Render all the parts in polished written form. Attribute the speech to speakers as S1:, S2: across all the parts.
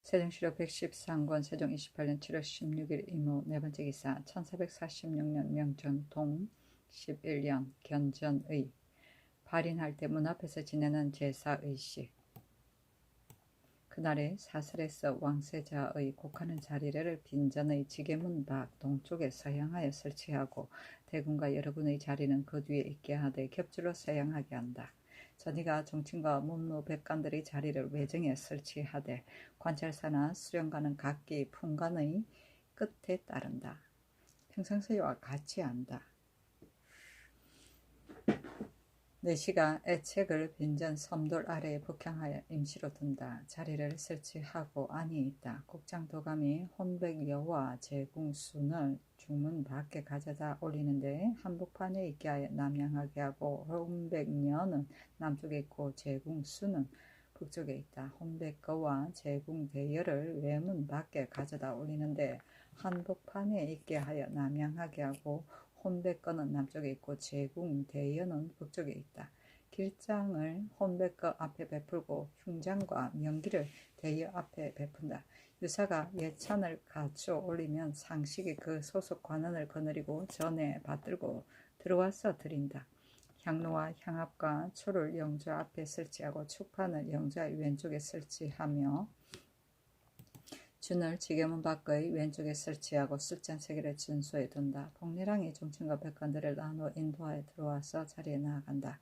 S1: 세종시로 113권 세종 28년 7월 16일 이모 네번째 기사 1446년 명전동 11년 견전의 발인할 때 문 앞에서 지내는 제사의식. 그날에 사설에서 왕세자의 곡하는 자리를 빈전의 지게문 밖 동쪽에 서양하여 설치하고 대군과 여러분의 자리는 그 뒤에 있게 하되 겹줄로 서양하게 한다. 전이가 정친과 문무 백관들의 자리를 외정에 설치하되 관찰사나 수령관은 각기 품관의 끝에 따른다. 평상시와 같이 한다. 내시가 애책을 빈전 섬돌 아래에 북향하여 임시로 둔다. 자리를 설치하고 안이 있다. 국장도감이 혼백여와 제궁순을 중문 밖에 가져다 올리는데 한복판에 있게 하여 남향하게 하고 혼백녀는 남쪽에 있고 제궁순은 북쪽에 있다. 혼백거와 제궁대여를 외문 밖에 가져다 올리는데 한복판에 있게 하여 남향하게 하고 혼백거는 남쪽에 있고 제궁대여는 북쪽에 있다. 길장을 혼백거 앞에 베풀고 흉장과 명기를 대여 앞에 베푼다. 유사가 예찬을 갖추어 올리면 상식이 그 소속 관원을 거느리고 전에 받들고 들어와서 드린다. 향로와 향압과 초를 영주 앞에 설치하고 축판을 영주의 왼쪽에 설치하며 준을 지게문 밖의 왼쪽에 설치하고 술잔 3개를 준수에 둔다. 복리랑이 종친과 백관들을 나누어 인도하여 들어와서 자리에 나아간다.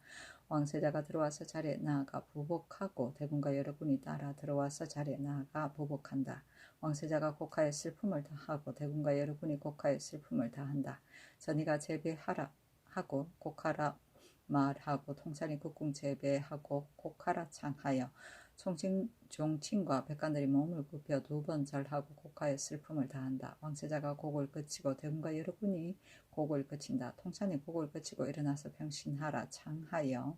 S1: 왕세자가 들어와서 자리에 나아가 부복하고 대군과 여러분이 따라 들어와서 자리에 나아가 부복한다. 왕세자가 곡하여 슬픔을 다하고 대군과 여러분이 곡하여 슬픔을 다한다. 전이가 제배하라 하고 곡하라 말하고 통찬이 국궁 제배하고 곡하라 창하여 종친과 백관들이 몸을 굽혀 2번 절하고 곡하여 슬픔을 다한다. 왕세자가 곡을 그치고 대군과 여러분이 곡을 그친다. 통찬이 곡을 그치고 일어나서 병신하라 창하여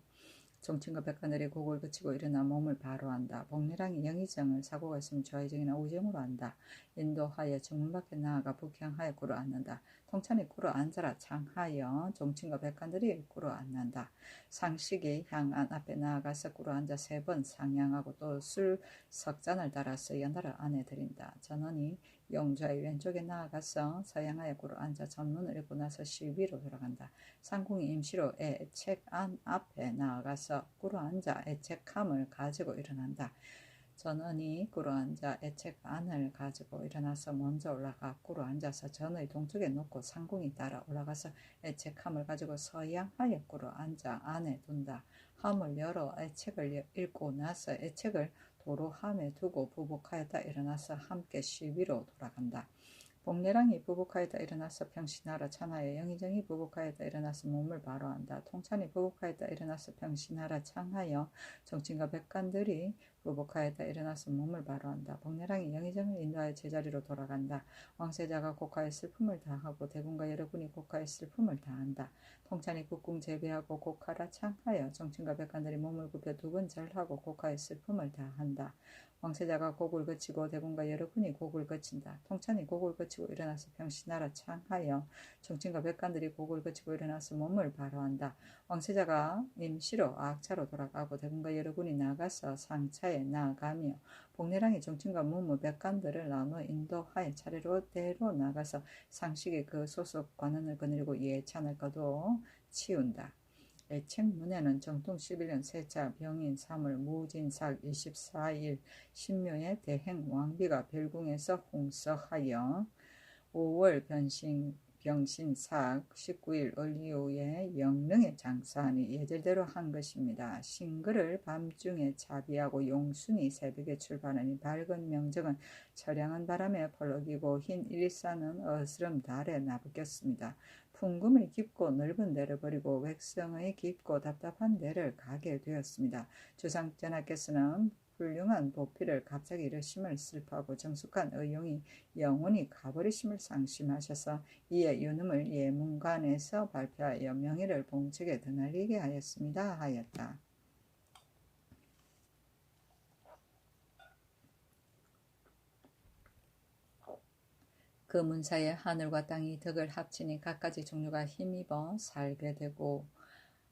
S1: 종친과 백관들이 곡을 그치고 일어나 몸을 바로 한다. 복리랑이 영의정을 사고가 있으면 좌의정이나 우정으로 한다. 인도하여 정문 밖에 나아가 북향하여 꿇어 앉는다. 통찬이 꿇어 앉아라 창하여 종친과 백관들이 꿇어 앉는다. 상식이 향안 앞에 나아가서 꿇어 앉아 3번 상향하고 또 술 석잔을 따라서 연달아 안에 들인다. 전원이 영주의 왼쪽에 나아가서 서양하여 꿇어 앉아 전문을 읽고 나서 실비로 돌아간다. 상궁이 임시로 애책안 앞에 나아가서 꿇어 앉아 애책함을 가지고 일어난다. 전원이 꿇어 앉아 애책안을 가지고 일어나서 먼저 올라가 꿇어 앉아서 전의 동쪽에 놓고 상궁이 따라 올라가서 애책함을 가지고 서양하여 꿇어 앉아 안에 둔다. 함을 열어 애책을 읽고 나서 애책을 도로함에 두고 부복하였다 일어나서 함께 실비로 돌아간다. 복례랑이 부복하였다 일어나서 병신하라 찬하여 영의정이 부복하였다 일어나서 몸을 바로 한다. 통찬이 부복하였다 일어나서 병신하라 창하여 정친과 백관들이 부복하였다 일어나서 몸을 바로 한다. 복례랑이 영의정을 인도하여 제자리로 돌아간다. 왕세자가 곡하여 슬픔을 다하고 대군과 여러분이 곡하여 슬픔을 다한다. 통찬이 국궁 제배하고 곡하라 창하여 정친과 백관들이 몸을 굽혀 2번 절하고 곡하여 슬픔을 다한다. 왕세자가 곡을 그치고 대군과 여러분이 곡을 그친다. 통찬이 곡을 그치고 일어나서 병신하라 창하여 정친과 백관들이 곡을 그치고 일어나서 몸을 바로한다. 왕세자가 임시로 악차로 돌아가고 대군과 여러분이 나가서 상차에 나아가며 복례랑이 정친과 문무 백관들을 나누어 인도하여 차례로 나가서 상식이 그 소속 관원을 거느리고 예찬을 거두어 치운다. 애책문에는 정통 11년 세차 병인 3월 무진삭 24일 신묘의 대행 왕비가 별궁에서 홍서하여 5월 병신삭 19일 을이후에 영릉에 장사하니 예절대로 한 것입니다. 싱글을 밤중에 자비하고 용순이 새벽에 출발하니 밝은 명정은 처량한 바람에 펄럭이고 흰 일사는 어스름 달에 나부꼈습니다. 풍금의 깊고 넓은 데를 버리고 획성의 깊고 답답한 데를 가게 되었습니다. 주상전하께서는 훌륭한 보필을 갑자기 잃으심을 슬퍼하고 정숙한 의용이 영원히 가버리심을 상심하셔서 이에 유능을 예문관에서 발표하여 명예를 봉측에 드날리게 하였습니다. 하였다. 그 문사에 하늘과 땅이 덕을 합치니 갖가지 종류가 힘입어 살게 되고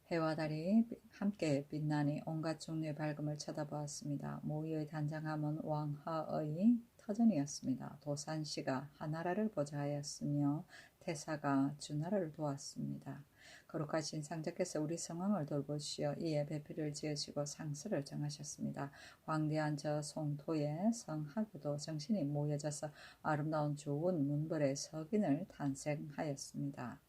S1: 해와 달이 함께 빛나니 온갖 종류의 밝음을 쳐다보았습니다. 모의의 단장함은 왕하의 터전이었습니다. 도산시가 하나라를 보좌하였으며 태사가 주나라를 도왔습니다. 거룩하신 상자께서 우리 성왕을 돌보시어 이에 배필을 지으시고 상수를 정하셨습니다. 광대한 저 송토에 성하교도 정신이 모여져서 아름다운 좋은 문벌의 석인을 탄생하였습니다.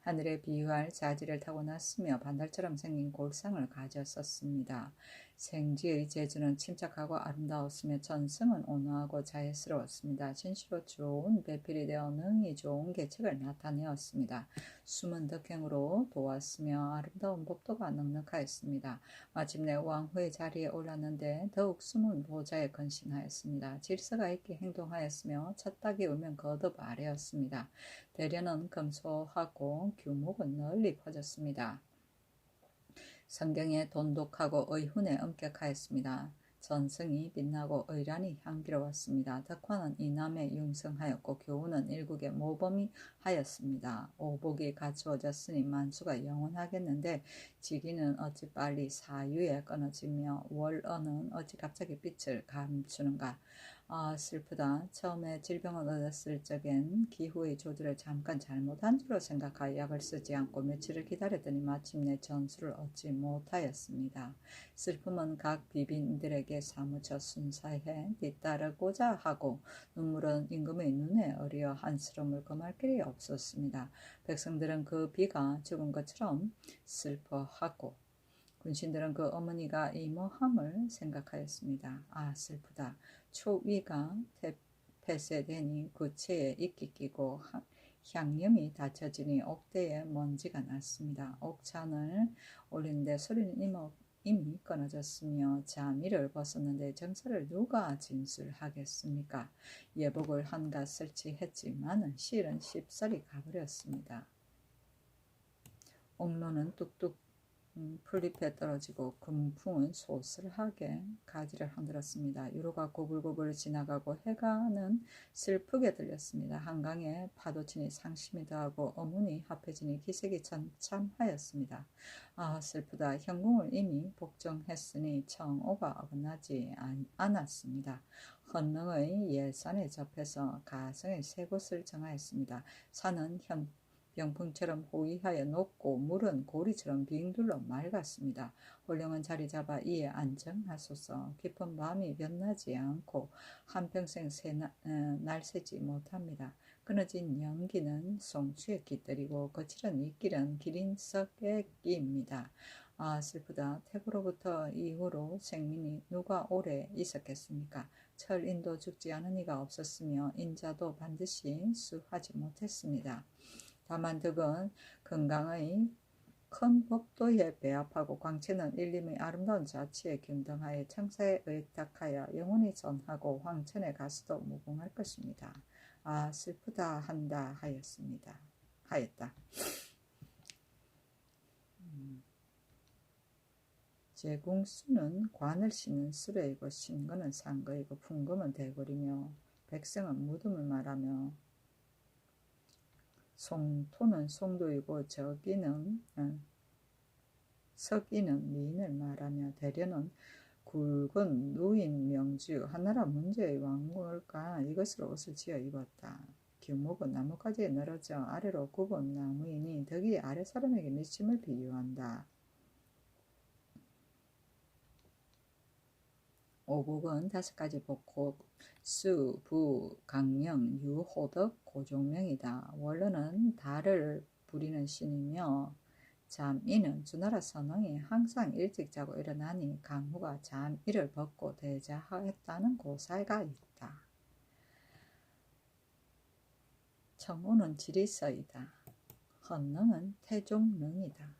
S1: 하늘에 비유할 자지를 타고났으며 반달처럼 생긴 골상을 가졌었습니다. 생지의 재주는 침착하고 아름다웠으며 전승은 온화하고 자애스러웠습니다. 진시로 좋은 배필이 되어 능히 좋은 계책을 나타내었습니다. 숨은 덕행으로 도왔으며 아름다운 법도가 넉넉하였습니다. 마침내 왕후의 자리에 올랐는데 더욱 숨은 보좌에 건신하였습니다. 질서가 있게 행동하였으며 첫 닭이 울면 거듭 아래였습니다. 대련은 검소하고 규목은 널리 퍼졌습니다. 성경에 돈독하고 의훈에 엄격하였습니다. 전승이 빛나고 의란이 향기로웠습니다. 덕화는 이남에 융성하였고 교훈은 일국에 모범이하였습니다. 오복이 갖추어졌으니 만수가 영원하겠는데 지기는 어찌 빨리 사유에 끊어지며 월언은 어찌 갑자기 빛을 감추는가. 아, 슬프다. 처음에 질병을 얻었을 적엔 기후의 조절을 잠깐 잘못한 줄로 생각하여 약을 쓰지 않고 며칠을 기다렸더니 마침내 전수를 얻지 못하였습니다. 슬픔은 각 비빈들에게 사무쳐 순사해 뒤따르고자 하고 눈물은 임금의 눈에 어리어 한스러움을 금할 길이 없었습니다. 백성들은 그 비가 죽은 것처럼 슬퍼하고 군신들은 그 어머니가 이모함을 생각하였습니다. 아, 슬프다. 초위가 폐쇄되니 구체에 이끼 끼고 향염이 닫혀지니 옥대에 먼지가 났습니다. 옥찬을 올리는데 소리는 이미 끊어졌으며 자미를 벗었는데 정사를 누가 진술하겠습니까? 예복을 한갓 설치했지만 실은 쉽사리 가버렸습니다. 옥로는 뚝뚝 풀잎에 떨어지고 금풍은 소슬하게 가지를 흔들었습니다. 유로가 고불고불 지나가고 해가는 슬프게 들렸습니다. 한강에 파도치니 상심이 더하고 어문이 합해지니 기색이 참참하였습니다. 아, 슬프다. 현궁을 이미 복종했으니 청오가 어긋나지 않았습니다. 헌능의 예산에 접해서 가성의 세 곳을 정하였습니다. 산은 병풍처럼 호위하여 높고 물은 고리처럼 빙둘러 맑았습니다. 홀령은 자리 잡아 이에 안정하소서. 깊은 밤이 변나지 않고 한평생 날새지 못합니다. 끊어진 연기는 송추에 깃들이고 거칠은 이길은 기린석에 끼입니다. 아, 슬프다. 태고로부터 이후로 생민이 누가 오래 있었겠습니까? 철인도 죽지 않은 이가 없었으며 인자도 반드시 수하지 못했습니다. 다만 덕은 건강의 큰 법도에 배합하고 광채는 일림의 아름다운 자치에 균등하여 청사에 의탁하여 영원히 전하고 황천에 가서도 무궁할 것입니다. 아, 슬프다 한다 하였다. 제궁수는 관을 씌는 수레이고 신거는 상거이고 풍금은 대궐이며 백성은 무덤을 말하며 송토는 송도이고 석이는 미인을 말하며 대련은 굵은 누인 명주 하나라 문제의 왕물과 이것으로 옷을 지어 입었다. 규목은 나뭇가지에 늘어져 아래로 굽은 나무이니 덕이 아래 사람에게 미침을 비유한다. 오복은 5가지 복호, 수, 부, 강령, 유, 호덕, 고종명이다. 원로는 달을 부리는 신이며 잠이는 주나라 선왕이 항상 일찍 자고 일어나니 강후가 잠이를 벗고 대자하였다는 고사가 있다. 청우는 지리서이다. 헌능은 태종능이다.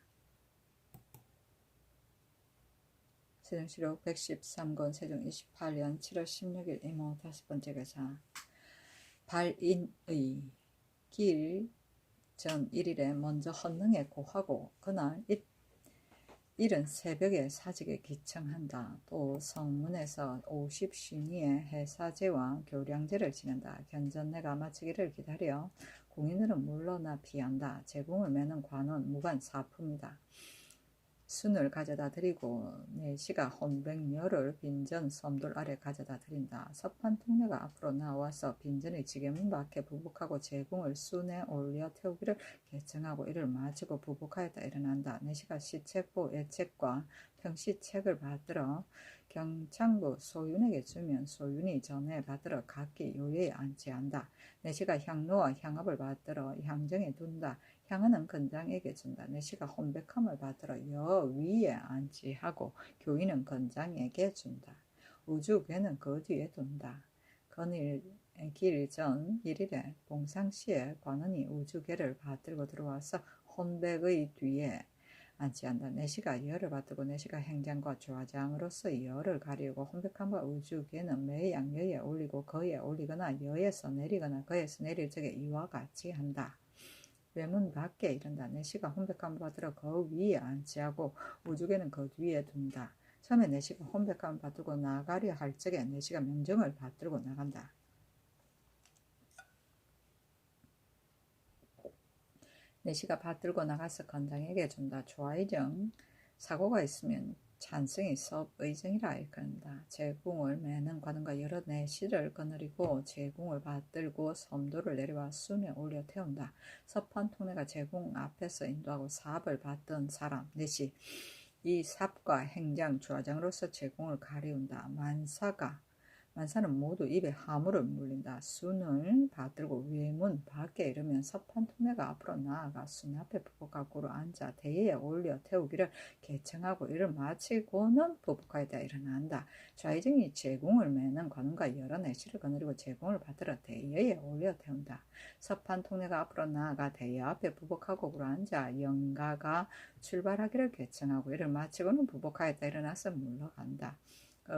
S1: 세종시록 113권 세종 28년 7월 16일 이모 5번째 괴사. 발인의 길 전 1일에 먼저 헌능에 고하고 그날 일은 새벽에 사직에 기청한다. 또 성문에서 50신이의 해사제와 교량제를 지낸다. 견전내가 마치기를 기다려 공인들은 물러나 피한다. 제궁을 매는 관은 무관사품이다. 순을 가져다 드리고 내시가 혼백녀를 빈전 섬돌 아래 가져다 드린다. 서판 통내가 앞으로 나와서 빈전의 지게문 밖에 부복하고 제궁을 순에 올려 태우기를 개청하고 이를 마치고 부복하였다 일어난다. 내시가 시책보 예책과 평시책을 받들어 경창부 소윤에게 주면 소윤이 전에 받들어 각기 요예에 안치한다. 내시가 향로와 향압을 받들어 향정에 둔다. 향은은 건장에게 준다. 내시가 혼백함을 받들어 여 위에 안치하고 교인은 건장에게 준다. 우주괴는 그 뒤에 둔다. 건일 길전 1일에 봉상시에 관원이 우주괴를 받들고 들어와서 혼백의 뒤에 안치한다. 내시가 여를 받들고 내시가 행장과 좌장으로서 여를 가리우고 혼백함과 우주괴는 매 양여에 올리고 거에 올리거나 여에서 내리거나 거에서 내릴 적에 이와 같이 한다. 외문 밖에 이른다. 내시가 혼백함을 받들어 그 위에 안치하고 우주괴는 그 뒤에 둔다. 처음에 내시가 혼백함을 받들고 나가려 할 적에 내시가 명정을 받들고 나간다. 내시가 받들고 나가서 건장에게 준다. 조의정 사고가 있으면 찬성이 섭의정이라 일컫는다. 제궁을 매는 관원과 여러 내시를 거느리고 제궁을 받들고 섬도를 내려와 순에 올려 태운다. 서판 통내가 제궁 앞에서 인도하고 삽을 받던 사람 내시 이 삽과 행장 좌장으로서 제궁을 가리운다. 만사는 모두 입에 하물을 물린다. 순을 받들고 외문 밖에 이르면 서판 통내가 앞으로 나아가 순 앞에 부복하고 앉아 대에 올려 태우기를 개청하고 이를 마치고는 부복하였다 일어난다. 좌의정이 제궁을 매는 관원과 여러 내시를 거느리고 제궁을 받들어 대에 올려 태운다. 서판 통내가 앞으로 나아가 대에 앞에 부복하고 앉아 영가가 출발하기를 개청하고 이를 마치고는 부복하였다 일어나서 물러간다.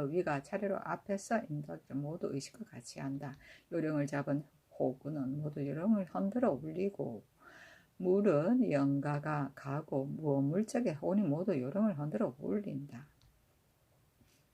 S1: 위가 차례로 앞에서 인도하기를 모두 의식과 같이 한다. 요령을 잡은 호구는 모두 요령을 흔들어 울리고 물은 영가가 가고 물적의 혼이 모두 요령을 흔들어 울린다.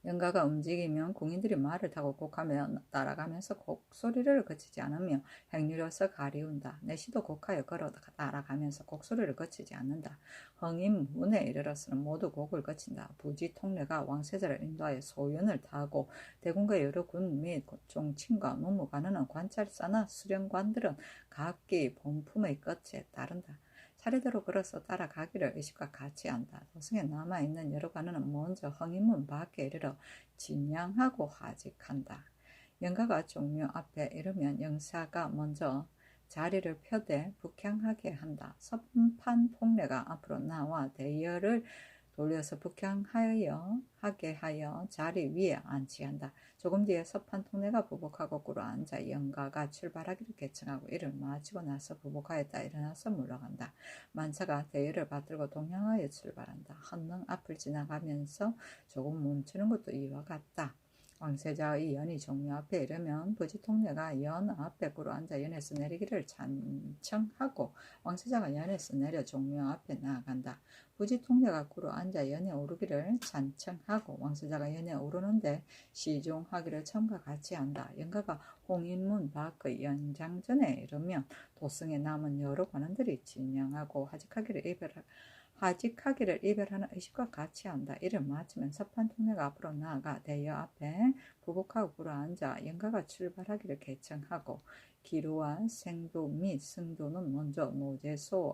S1: 영가가 움직이면 궁인들이 말을 타고 곡하며 따라가면서 곡소리를 그치지 않으며 행렬로서 가리운다. 내시도 곡하여 걸어 따라가면서 곡소리를 그치지 않는다. 흥인문에 이르러서는 모두 곡을 그친다. 부지통례가 왕세자를 인도하여 소윤을 타고 대군과 여러 군 및 종친과 문무관원은 관찰사나 수령관들은 각기 본품의 끝에 따른다. 차례대로 걸어서 따라가기를 의식과 같이 한다. 도성에 남아있는 여러 관원은 먼저 흥인문 밖에 이르러 진양하고 하직한다. 영가가 종묘 앞에 이르면 영사가 먼저 자리를 펴되 북향하게 한다. 서판 통례가 앞으로 나와 대열을 돌려서 북향하여 하게 하여 자리 위에 안치한다. 조금 뒤에 서판 통내가 부복하고 꿇어 앉아 영가가 출발하기를 개청하고 이를 마치고 나서 부복하였다 일어나서 물러간다. 만사가 대열을 받들고 동향하여 출발한다. 헌능 앞을 지나가면서 조금 멈추는 것도 이와 같다. 왕세자의 연이 종묘 앞에 이르면 부지통례가 연 앞에 꿇어 앉아 연에서 내리기를 찬청하고 왕세자가 연에서 내려 종묘 앞에 나아간다. 부지통례가 꿇어 앉아 연에 오르기를 찬청하고 왕세자가 연에 오르는데 시종하기를 처음과 같이 한다. 영가가 홍인문 밖의 연장전에 이르면 도성에 남은 여러 관원들이 진양하고 하직하기를 이별하는 의식과 같이 한다. 이를 마치면 서판 통례가 앞으로 나아가 대여 앞에 부복하고 꿇어 앉아 영가가 출발하기를 개청하고 기루와 생도 및 승도는 먼저 노제소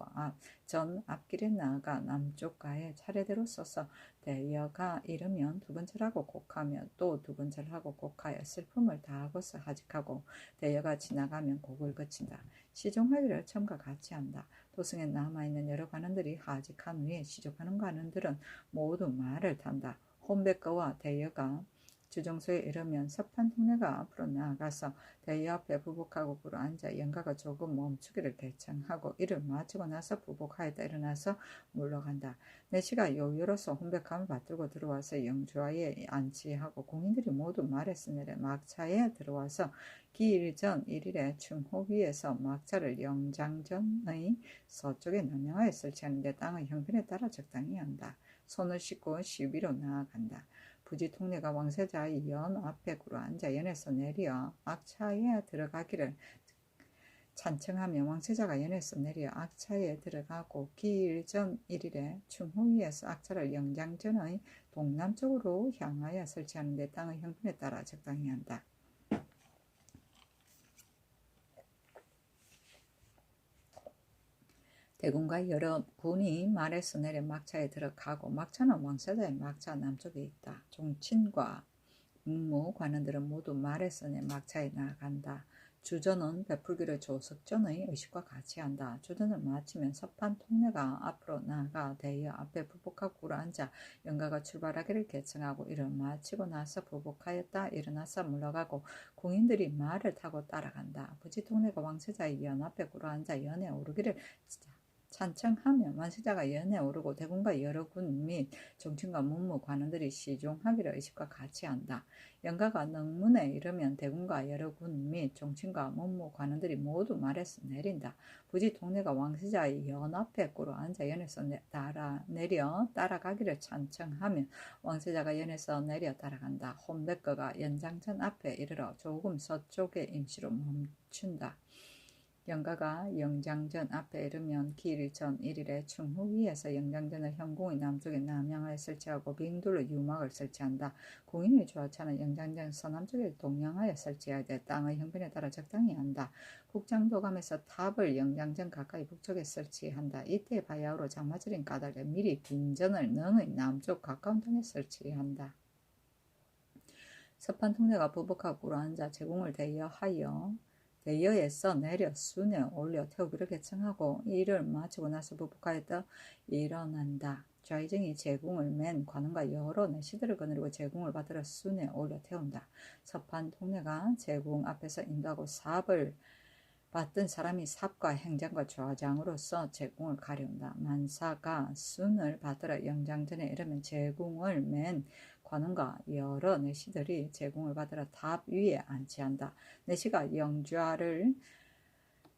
S1: 전 앞길에 나아가 남쪽가에 차례대로 서서 대여가 이르면 두 번째를 하고 곡하며 또 두 번째를 하고 곡하여 슬픔을 다하고서 하직하고 대여가 지나가면 곡을 그친다. 시종하기를 처음과 같이 한다. 도성에 남아있는 여러 관원들이 하직한 후에 시족하는 관원들은 모두 말을 탄다. 혼백거와 대여가 주정소에 이르면 서판 통례가 앞으로 나아가서 대여 앞에 부복하고 꿇어 앉아 영가가 조금 멈추기를 개청하고 이를 마치고 나서 부복하였다 일어나서 물러간다. 내시가 요요로서 혼백함을 받들고 들어와서 영주하에 안치하고 공인들이 모두 말했으므로 막차에 들어와서 기일전 1일에 충호 위에서 막차를 영장전의 서쪽에 남양하에 설치하는데 땅의 형편에 따라 적당히 한다. 손을 씻고 시위로 나아간다. 부지통례가 왕세자의 연 앞에 꿇어 앉아 연에서 내려 막차에 들어가기를 찬청하며 왕세자가 연에서 내려 악차에 들어가고 기일 전 1일에 충후위에서 악차를 영장전의 동남쪽으로 향하여 설치하는데 땅의 형편에 따라 적당히 한다. 대군과 여러 군이 말에서 내려 막차에 들어가고 막차는 왕세자의 막차 남쪽에 있다. 종친과 문무 관원들은 모두 말에서 내 막차에 나아간다. 주전은 베풀기를 조석전의 의식과 같이 한다. 주전을 마치면 서판 통례가 앞으로 나아가 대여 앞에 부복하고 꿇어앉아 영가가 출발하기를 개청하고 이를 마치고 나서 부복하였다 일어나서 물러가고 공인들이 말을 타고 따라간다. 부지 통례가 왕세자의 연 앞에 꿇어앉아 연에 오르기를 찬청하며 왕세자가 연에 오르고 대군과 여러 군 및 정친과 문무 관원들이 시종하기를 의식과 같이 한다. 영가가 능문에 이르면 대군과 여러 군 및 정친과 문무 관원들이 모두 말에서 내린다. 부지 통례가 왕세자의 연 앞에 꿇어 앉아 연에서 내려 따라가기를 찬청하며 왕세자가 연에서 내려 따라간다. 혼백거가 연장전 앞에 이르러 조금 서쪽에 임시로 멈춘다. 영가가 영장전 앞에 이르면 기일 전 1일에 충후위에서 영장전을 현궁의 남쪽에 남향을 설치하고 빙둘러 유막을 설치한다. 공인의 주하차는 영장전 서남쪽에 동양하여 설치하되 땅의 형편에 따라 적당히 한다. 국장도감에서 탑을 영장전 가까이 북쪽에 설치한다. 이때 바야흐로 장마절인 까닭에 미리 빈전을 능의 남쪽 가까운 땅에 설치한다. 서판 통례가 부복하고 꿇어앉아 제공을 대여에서 내려 순에 올려 태우기를 개청하고 이를 마치고 나서 부복하였다 일어난다. 좌의정이 제궁을 맨 관원과 여러 내시들을 거느리고 제궁을 받들어 순에 올려 태운다. 서판 통례가 제궁 앞에서 인도하고 삽을 받던 사람이 삽과 행장과 좌장으로서 제궁을 가려운다. 만사가 순을 받들어 영장전에 이르면 제궁을 맨 관원과 여러 내시들이 제궁을 받들어 탑 위에 안치한다. 내시가 영좌를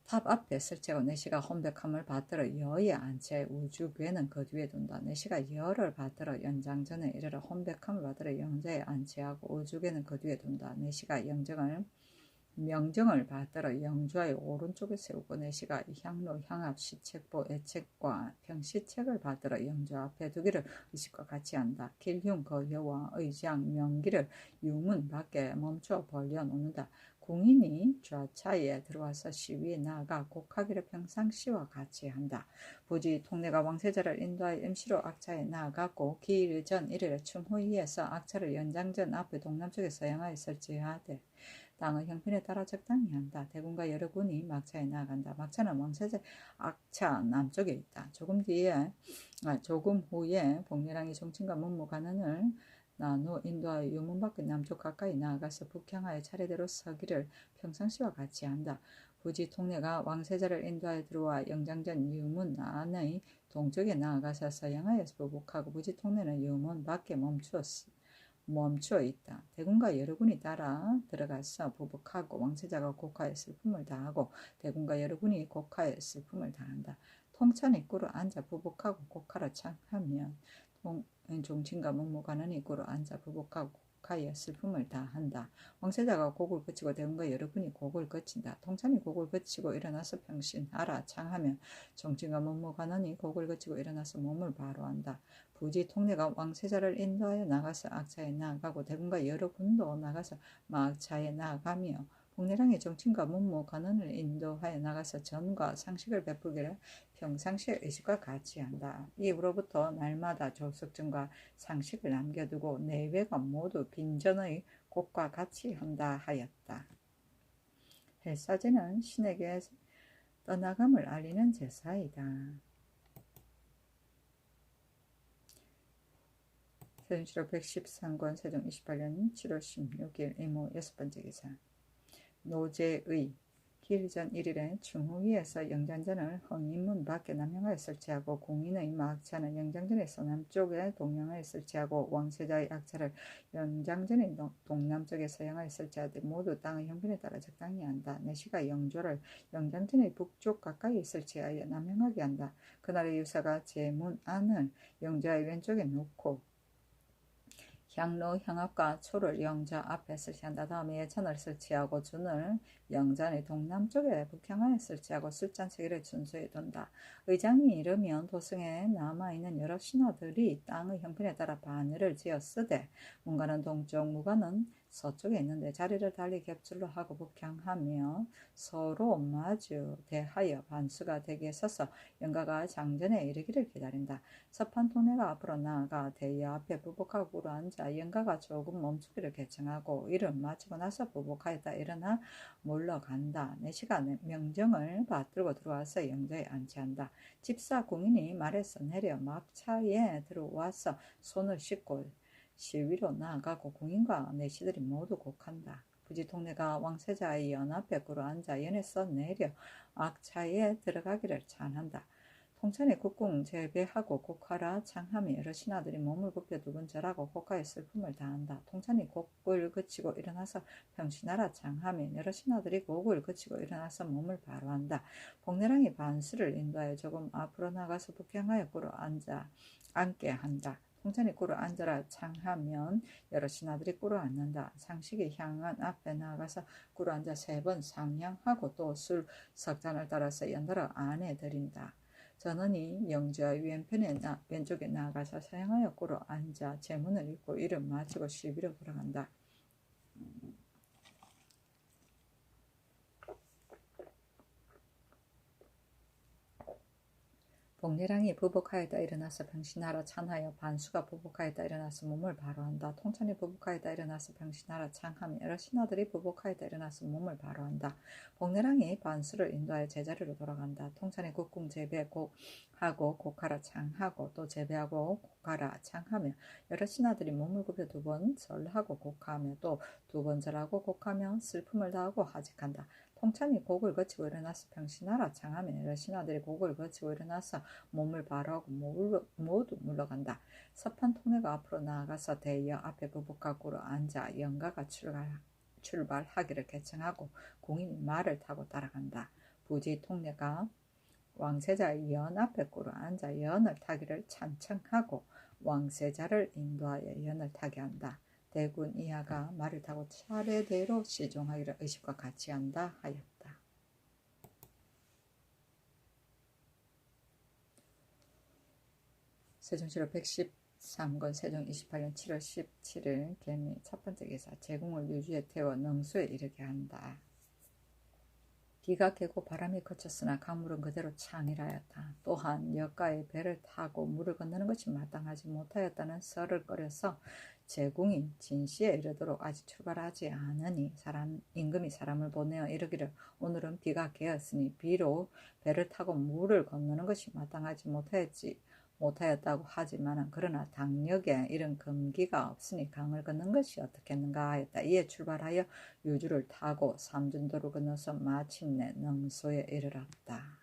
S1: 탑 앞에 설치하고 내시가 혼백함을 받들어 여에 안치해 우주궤는 그 뒤에 둔다. 내시가 여를 받들어 연장전에 이르러 혼백함을 받들어 영좌에 안치하고 우주궤는 그 뒤에 둔다. 내시가 명정을 받들어 영좌의 오른쪽에 세우고 내시가 향로, 향압, 시책보, 애책과 평시책을 받들어 영좌 앞에 두기를 의식과 같이 한다. 길흉, 거여와 의장, 명기를 유문 밖에 멈춰 벌려놓는다. 궁인이 좌차에 들어와서 시위에 나아가 곡하기를 평상시와 같이 한다. 부지 통례가 왕세자를 인도하여 임시로 악차에 나아가고 기일 전 1일에 충후위에서 악차를 연장전 앞에 동남쪽에 서양하에 설치하되 땅의 형편에 따라 적당히 한다. 대군과 여러 군이 막차에 나아간다. 막차는 왕세자 악차 남쪽에 있다. 조금 후에 복리랑이 종친과 문무 관원을 나누어 인도하여 유문 밖의 남쪽 가까이 나아가서 북향하여 차례대로 서기를 평상시와 같이 한다. 부지 통례가 왕세자를 인도하여 들어와 영장전 유문 안의 동쪽에 나아가서 서양하여서 부복하고 부지 통례는 유문 밖에 멈추어 있다. 대군과 여러 군이 따라 들어가서 부복하고 왕세자가 곡하에 슬픔을 다하고 대군과 여러 군이 곡하에 슬픔을 다한다. 통찬 입구로 앉아 부복하고 곡하라 창하면 종친과 문무관은 입구로 앉아 부복하고 곡하에 슬픔을 다한다. 왕세자가 곡을 거치고 대군과 여러 군이 곡을 거친다. 통찬이 곡을 거치고 일어나서 평신하라 창하면 종친과 문무관은 곡을 거치고 일어나서 몸을 바로한다. 부지 통례가 왕세자를 인도하여 나가서 악차에 나아가고 대군과 여러 군도 나가서 막차에 나아가며 복리랑의 정친과 문무 관원을 인도하여 나가서 전과 상식을 베풀기를 평상시의 의식과 같이 한다. 이후로부터 날마다 조석전과 상식을 남겨두고 내외가 모두 빈전의 곡과 같이 한다 하였다. 헬사제는 신에게 떠나감을 알리는 제사이다. 세종시록 113권 세종 28년 7월 16일 이모 6번째 기사. 노제의 기일 전 1일에 충후위에서 영장전을 흥인문 밖에 남향하에 설치하고 공인의 막차는 영장전에서 남쪽에 동양하에 설치하고 왕세자의 악차를 영장전의 동남쪽에 서양하에 설치하되 모두 땅의 형편에 따라 적당히 한다. 내시가 영좌를 영장전의 북쪽 가까이 설치하여 남향하게 한다. 그날의 유사가 제문 안을 영좌의 왼쪽에 놓고 향로, 향압과 초를 영자 앞에 설치한다. 다음에 예천을 설치하고 준을 영전의 동남쪽에 북향하에 설치하고 술잔 체계를 준수해 둔다. 의장이 이르면 도성에 남아있는 여러 신하들이 땅의 형편에 따라 반열을 지어 쓰되 문가는 동쪽, 무가는 서쪽에 있는데 자리를 달리 겹줄로 하고 북향하며 서로 마주 대하여 반수가 대기에 서서 영가가 장전에 이르기를 기다린다. 서판 통내가 앞으로 나아가 대여 앞에 부복하고 꿇어 앉아 영가가 조금 멈추기를 개청하고 이를 마치고 나서 부복하였다 일어나 물러간다. 내 시간에 명정을 받들고 들어와서 영자에 안치한다. 집사 공인이 말에서 내려 막차에 들어와서 손을 씻고 실위로 나아가고 공인과 내시들이 모두 곡한다. 부지 통내가 왕세자의 연앞에 꿇어 앉아 연에서 내려 악차에 들어가기를 찬한다. 통찬에 국궁 제배하고 곡하라 창하며 여러 신하들이 몸을 굽혀 두 번 절하고 곡하에 슬픔을 다한다. 통찬이 곡을 그치고 일어나서 평신하라 창하며 여러 신하들이 곡을 그치고 일어나서 몸을 바로한다. 복내랑이 반수를 인도하여 조금 앞으로 나가서 북향하여 꿇어 앉게 한다. 통찬이 꿇어 앉아라 창하면 여러 신하들이 꿇어 앉는다. 상식이 향한 앞에 나가서 꿇어 앉아 3번 상향하고 또 술 석잔을 따라서 연달아 안에 들인다. 전원이 영주와 왼쪽에 나아가서 사양하여 꿇어 앉아 제문을 읽고 이름 마치고 실비로 돌아간다. 복리랑이 부복하였다 일어나서 병신하라 찬하여 반수가 부복하였다 일어나서 몸을 바로한다. 통찬이 부복하였다 일어나서 병신하라 창하며 여러 신하들이 부복하였다 일어나서 몸을 바로한다. 복리랑이 반수를 인도하여 제자리로 돌아간다. 통찬이 국궁 제배하고 곡하라 창하고 또 제배하고 곡하라 창하며 여러 신하들이 몸을 굽혀 2번 절하고 곡하며 또 2번 절하고 곡하며 슬픔을 다하고 하직한다. 통찬이 곡을 거치고 일어나서 병신하라 창하며 여러 신하들이 곡을 거치고 일어나서 몸을 바로하고 모두 물러간다. 서판 통내가 앞으로 나아가서 대여 앞에 부복하고 앉아 영가가 출발하기를 개청하고 공인이 말을 타고 따라간다. 부지 통내가 왕세자의 연 앞에 꿇어 앉아 연을 타기를 찬청하고 왕세자를 인도하여 연을 타게 한다. 대군 이하가 말을 타고 차례대로 시종하기를 의식과 같이 한다 하였다. 세종시로 113권 세종 28년 7월 17일 개미 첫 번째 기사 제궁을 유주에 태워 능수에 이르게 한다. 비가 개고 바람이 그쳤으나 강물은 그대로 창이라였다. 또한 여가의 배를 타고 물을 건너는 것이 마땅하지 못하였다는 썰을 꺼려서 제궁이 진시에 이르도록 아직 출발하지 않으니 임금이 사람을 보내어 이르기를 오늘은 비가 개었으니 비로 배를 타고 물을 건너는 것이 마땅하지 못하였다고 하지만 그러나 당역에 이런 금기가 없으니 강을 건넌 것이 어떻겠는가 하였다. 이에 출발하여 유주를 타고 삼준도를 건너서 마침내 능소에 이르렀다.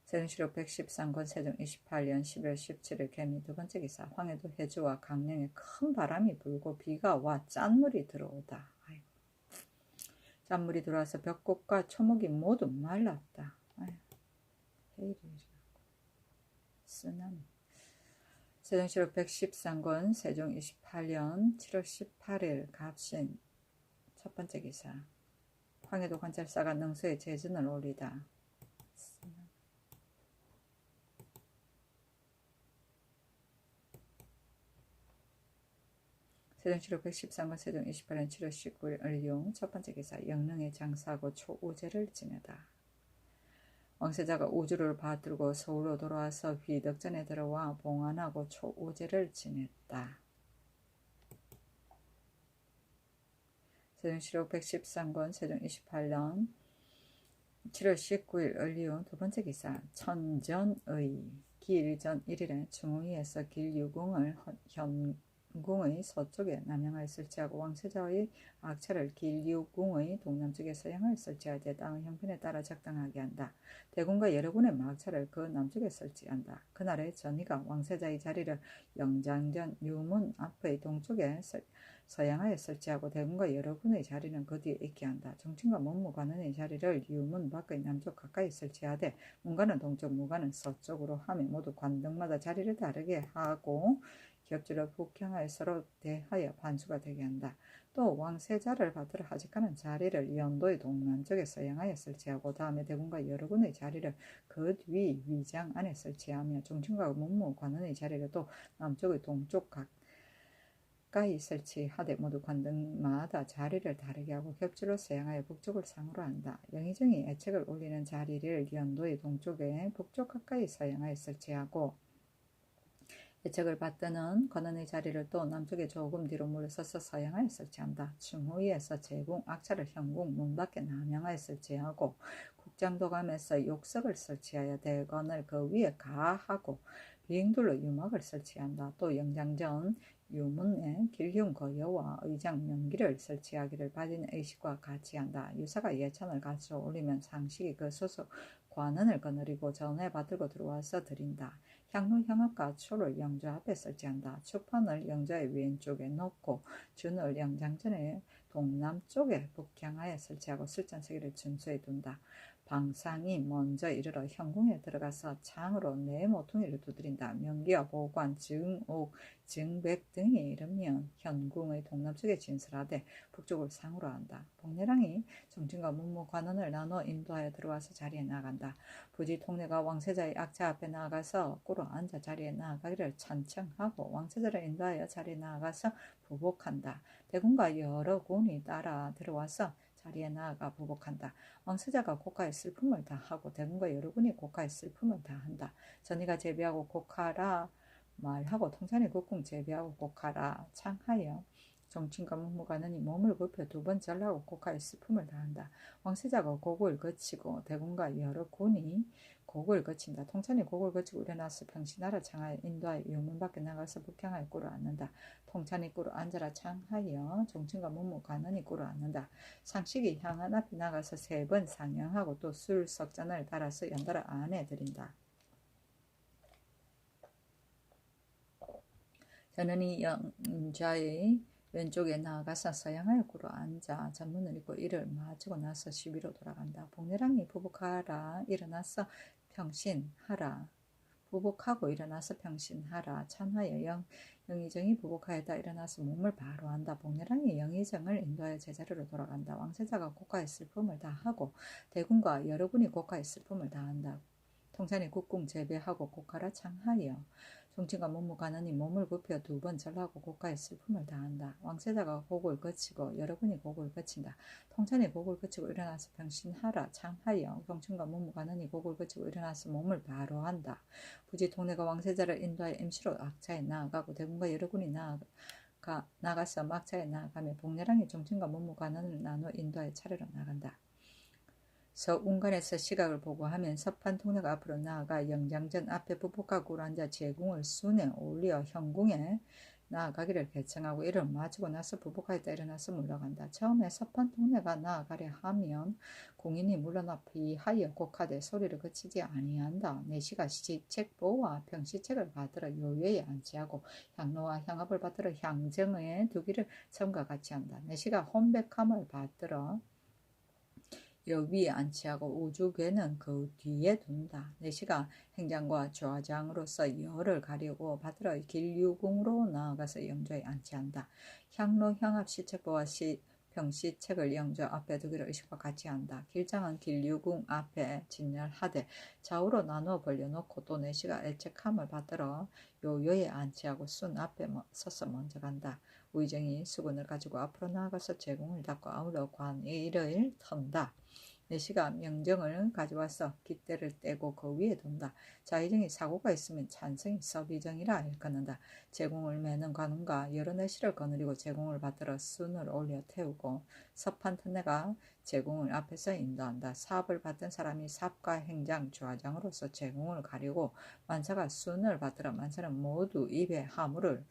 S1: 세종시록 113권 세종 28년 11월 17일 개미 두 번째 기사 황해도 해주와 강릉에 큰 바람이 불고 비가 와 짠물이 들어오다. 짠물이 들어와서 벽곡과 초목이 모두 말랐다. 쓰나미. 세종시록 113권 세종 28년 7월 18일 갑신 첫 번째 기사 황해도 관찰사가 능수에 제전을 올리다. 세종시록 113권 세종 28년 7월 19일 을용 첫 번째 기사 영릉에 장사하고 초우제를 지내다. 왕세자가 우주를 받들고 서울로 돌아와서 휘덕전에 들어와 봉안하고 초우제를 지냈다. 세종시록 113권 세종 28년 7월 19일 을리운 두 번째 기사 천전의 기일전 1일에 중의에서 길유궁을 현궁의 서쪽에 남향하에 설치하고 왕세자의 악차를 길류궁의 동남쪽에 서양하에 설치하되 땅의 형편에 따라 적당하게 한다. 대군과 여러 군의 막차를 그 남쪽에 설치한다. 그날의 전이가 왕세자의 자리를 영장전 유문 앞의 동쪽에 서양하에 설치하고 대군과 여러 군의 자리는 그 뒤에 있게 한다. 정친과 문무관원의 자리를 유문 밖의 남쪽 가까이 설치하되 문관은 동쪽, 무관은 서쪽으로 하며 모두 관등마다 자리를 다르게 하고 겹지로 북향하여 서로 대하여 반수가 되게 한다. 또 왕세자를 받들어 하직하는 자리를 연도의 동남쪽에 서양하여 설치하고 다음에 대군과 여러 군의 자리를 그 뒤 위장 안에 설치하며 정친과 문무관원의 자리를 또 남쪽의 동쪽 가까이 설치하되 모두 관등마다 자리를 다르게 하고 겹지로 서양하여 북쪽을 상으로 한다. 영의정이 애책을 올리는 자리를 연도의 동쪽에 북쪽 가까이 서양하여 설치하고 애책을 받드는 관원의 자리를 또 남쪽에 조금 뒤로 물러서서 서양하에 설치한다. 충후위에서 제궁, 악차를 현궁, 문 밖에 남향하에 설치하고 국장도감에서 욕석을 설치하여 대관을 그 위에 가하고 비행돌로 유막을 설치한다. 또 영장전 유문에 길흉 거여와 의장 명기를 설치하기를 받은 의식과 같이 한다. 유사가 예천을 가져 올리면 상식이 그 소속 관원을 거느리고 전에 받들고 들어와서 드린다. 향로 향압과 초를 영좌 앞에 설치한다. 초판을 영좌의 왼쪽에 놓고 준을 영장전의 동남쪽에 북향하에 설치하고 술잔세기를 준수해 둔다. 방상이 먼저 이르러 현궁에 들어가서 창으로 네 모퉁이를 두드린다. 명기와 보관, 증옥, 증백 등이 이르면 현궁의 동남쪽에 진설하되 북쪽을 상으로 한다. 복례랑이 정친과 문무관원을 나눠 인도하여 들어와서 자리에 나간다. 부지 통례가 왕세자의 악차 앞에 나아가서 꿇어 앉아 자리에 나아가기를 찬청하고 왕세자를 인도하여 자리에 나아가서 부복한다. 대군과 여러 군이 따라 들어와서 자리에 나아가 부복한다. 왕세자가 고가의 슬픔을 다하고 대군과 여러 군이 고가의 슬픔을 다한다. 전이가 제비하고 곡하라 말하고 통산이 국궁 제비하고 곡하라 창하여 정친과 문무관원이 몸을 굽혀 두 번 절하고 곡하의 슬픔을 다한다. 왕세자가 곡을 거치고 대군과 여러 군이 곡을 거친다. 통찬이 곡을 거치고 일어나서 평신하라 창하여 인도하여 유문 밖에 나가서 북향하여 꿇어 앉는다. 통찬이 꿇어 앉아라 창하여 정친과 문무관원이 꿇어 앉는다. 상식이 향한 앞에 나가서 세 번 상영하고 또 술 석잔을 따라서 연달아 안에 들인다. 전원이 영자의 왼쪽에 나아가서 서양하여 꿇어 앉아 전문을 입고 이를 마치고 나서 시비로 돌아간다. 복례랑이 부복하라 일어나서 평신하라. 부복하고 일어나서 평신하라. 찬하여 영의정이 부복하였다 일어나서 몸을 바로 한다. 복례랑이 영의정을 인도하여 제자리로 돌아간다. 왕세자가 고가의 슬픔을 다하고 대군과 여러 군이 고가의 슬픔을 다한다. 통산이 국궁 제배하고 곡하라 창하여 정친과 문무관원이 몸을 굽혀 두 번 절하고 고가의 슬픔을 다한다. 왕세자가 곡을 거치고 여러 군이 곡을 거친다. 통찬이 곡을 거치고 일어나서 평신하라 창하여 정친과 문무관원이 곡을 거치고 일어나서 몸을 바로 한다. 부지 통례가 왕세자를 인도하여 임시로 악차에 나아가고 대군과 여러 군이 나가서 막차에 나아가며 복례랑이 정친과 문무관원을 나눠 인도하여 차례로 나간다. 서운관에서 시각을 보고 하면 서판 통례가 앞으로 나아가 영장전 앞에 부복하고 앉아 제궁을 순에 올려 현궁에 나아가기를 개청하고 이를 마치고 나서 부복하였다 일어나서 물러간다. 처음에 서판 통례가 나아가려 하면 공인이 물러나 비하여 곡하되 소리를 그치지 아니한다. 내시가 시책보와 평시책을 받들어 요외에 안치하고 향로와 향압을 받들어 향정에 두기를 처음과 같이 한다. 내시가 혼백함을 받들어 여 위에 안치하고 우주궤는 그 뒤에 둔다. 내시가 행장과 좌장으로서 여를 가리고 받들어 길유궁으로 나아가서 영좌에 안치한다. 향로 향압 시책보와 평시책을 영좌 앞에 두기를 의식과 같이 한다. 길장은 길유궁 앞에 진열하되 좌우로 나누어 벌려놓고 또 내시가 애책함을 받들어 요요에 안치하고 순 앞에 서서 먼저 간다. 의정이 수군을 가지고 앞으로 나아가서 제궁을 닫고 아울러 관의를 턴다. 내시가 명정을 가져와서 깃대를 떼고 그 위에 둔다. 자의정이 사고가 있으면 찬성이 서비정이라 일컫는다. 제궁을 매는 관원과 여러 내시를 거느리고 제궁을 받들어 순을 올려 태우고 서판 턴내가 제궁을 앞에서 인도한다. 사업을 받던 사람이 삽과 행장, 좌장으로서 제궁을 가리고 만사가 순을 받들어 만사는 모두 입에 하물을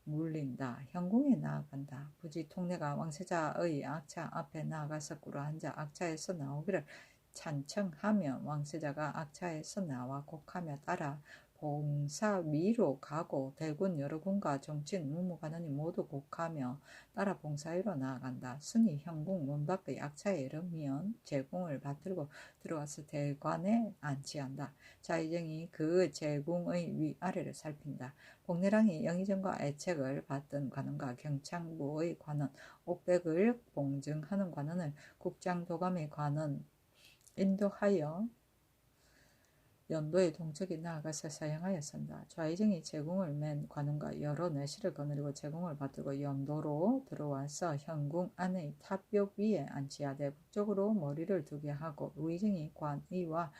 S1: 물린다. 현궁에 나아간다. 부지 통내가 왕세자의 악차 앞에 나아가서 꿇어앉아 악차에서 나오기를 찬청하며 왕세자가 악차에서 나와 곡하며 따라 봉사 위로 가고 대군 여러 군과 정친 무무관원이 모두 곡하며 따라 봉사 위로 나아간다. 순이 현궁 문 밖의 악차에 이르면 제궁을 받들고 들어와서 대관에 안치한다. 자의정이 그 제궁의 위아래를 살핀다. 복내랑이 영의정과 애책을 받던 관원과 경창부의 관원, 옥백을 봉증하는 관원을 국장도감의 관원 인도하여 연도의 동쪽에 나아가서 사형하여 선다. 좌의정이 제궁을 맨 관원과 여러 내실을 거느리고 제궁을 받들고 연도로 들어와서 현궁 안의 탑벽 위에 안치하되 북쪽으로 머리를 두게 하고 우의정이 관의와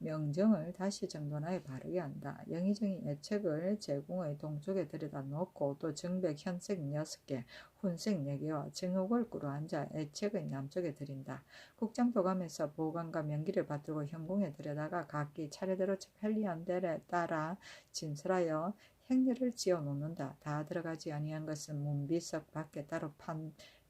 S1: 명정을 다시 정돈하여 바르게 한다. 영의정이 애책을 제궁의 동쪽에 들여다 놓고 또 정백 현색 6개, 훈색 4개와 증옥을 꿇어앉아 애책의 남쪽에 들인다. 국장도감에서 보관과 명기를 받들고 현궁에 들여다가 각기 차례대로 편리한 데에 따라 진설하여 행렬을 지어 놓는다. 다 들어가지 아니한 것은 문비석 밖에 따로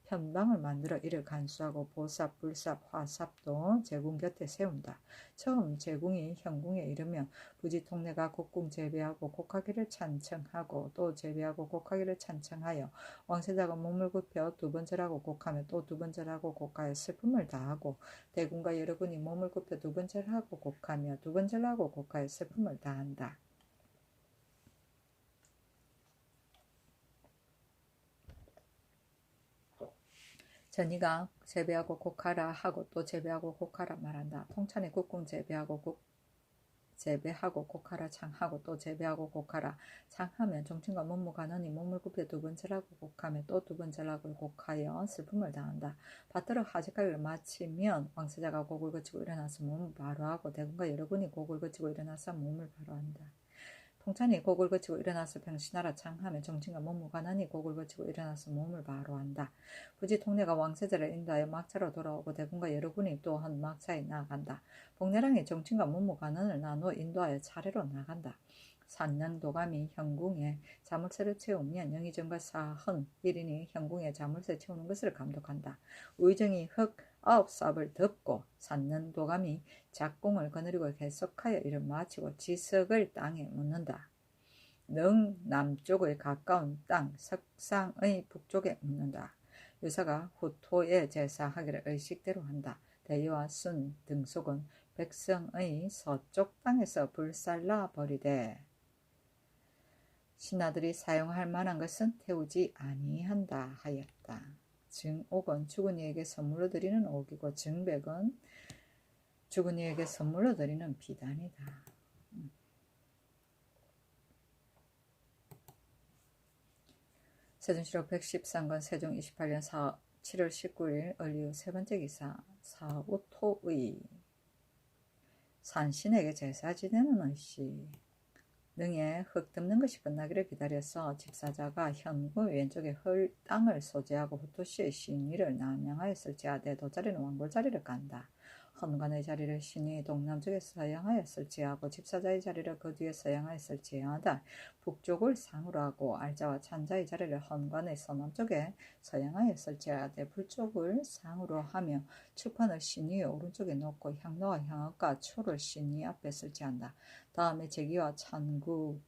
S1: 편방을 만들어 이를 간수하고 보삽, 불삽, 화삽도 제궁 곁에 세운다. 처음 제궁이 현궁에 이르며 부지 통내가 곡궁 제배하고 곡하기를 찬청하고 또 제배하고 곡하기를 찬청하여 왕세자가 몸을 굽혀 두 번 절하고 곡하며 또 두 번 절하고 곡하여 슬픔을 다하고 대군과 여러군이 몸을 굽혀 두 번 절하고 곡하며 두 번 절하고 곡하여 슬픔을 다한다. 전이가 제배하고 곡하라 하고 또 제배하고 곡하라 말한다. 통찬에 국궁 제배하고 곡하라 창하고 또 제배하고 곡하라 창하면 정친과 문무관원이 몸을 굽혀 두 번 절하고 곡하며 또 두 번 절하고 곡하여 슬픔을 다한다. 받들어 하직하기를 마치면 왕세자가 곡을 거치고 일어나서 몸을 바로하고 대군과 여러군이 곡을 거치고 일어나서 몸을 바로한다. 통찬이 곡을 거치고 일어나서 병신하라 창하며 정친과 문무관원이 곡을 거치고 일어나서 몸을 바로한다. 부지 통내가 왕세자를 인도하여 막차로 돌아오고 대군과 여러군이 또한 막차에 나아간다. 복내랑이 정친과 문무관원을 나누어 인도하여 차례로 나간다. 산릉도감이 현궁에 자물쇠를 채우면 영의정과 사헌 1인이 현궁에 자물쇠 채우는 것을 감독한다. 우의정이 흙 9삽을 덮고 산릉도감이 작공을 거느리고 계속하여 이를 마치고 지석을 땅에 묻는다. 능 남쪽의 가까운 땅 석상의 북쪽에 묻는다. 유사가 후토에 제사하기를 의식대로 한다. 대유와 순 등속은 백성의 서쪽 땅에서 불살라 버리되 신하들이 사용할 만한 것은 태우지 아니한다 하였다. 증옥은 죽은 이에게 선물로 드리는 옥이고 증백은 죽은 이에게 선물로 드리는 비단이다. 세종시록 113권 세종 28년 7월 19일 을류 세 번째 기사 사우토의 산신에게 제사 지내는 의씨 능에 흙 덮는 것이 끝나기를 기다려서 집사자가 현궁 왼쪽에 헐 땅을 소재하고 후토시의 신위를 남양하였을지하되 돗자리는 왕골자리를 깐다. 헌관의 자리를 신이 동남쪽에 서양하였을지하고 집사자의 자리를 그 뒤에 서양하였을지하다. 북쪽을 상으로 하고 알자와 찬자의 자리를 헌관의 서남쪽에 서양하였을지하되 불쪽을 상으로 하며 추판을 신위의 오른쪽에 놓고 향로와 향악과 초를 신위 앞에 설치한다. 다음에 제기와 찬구에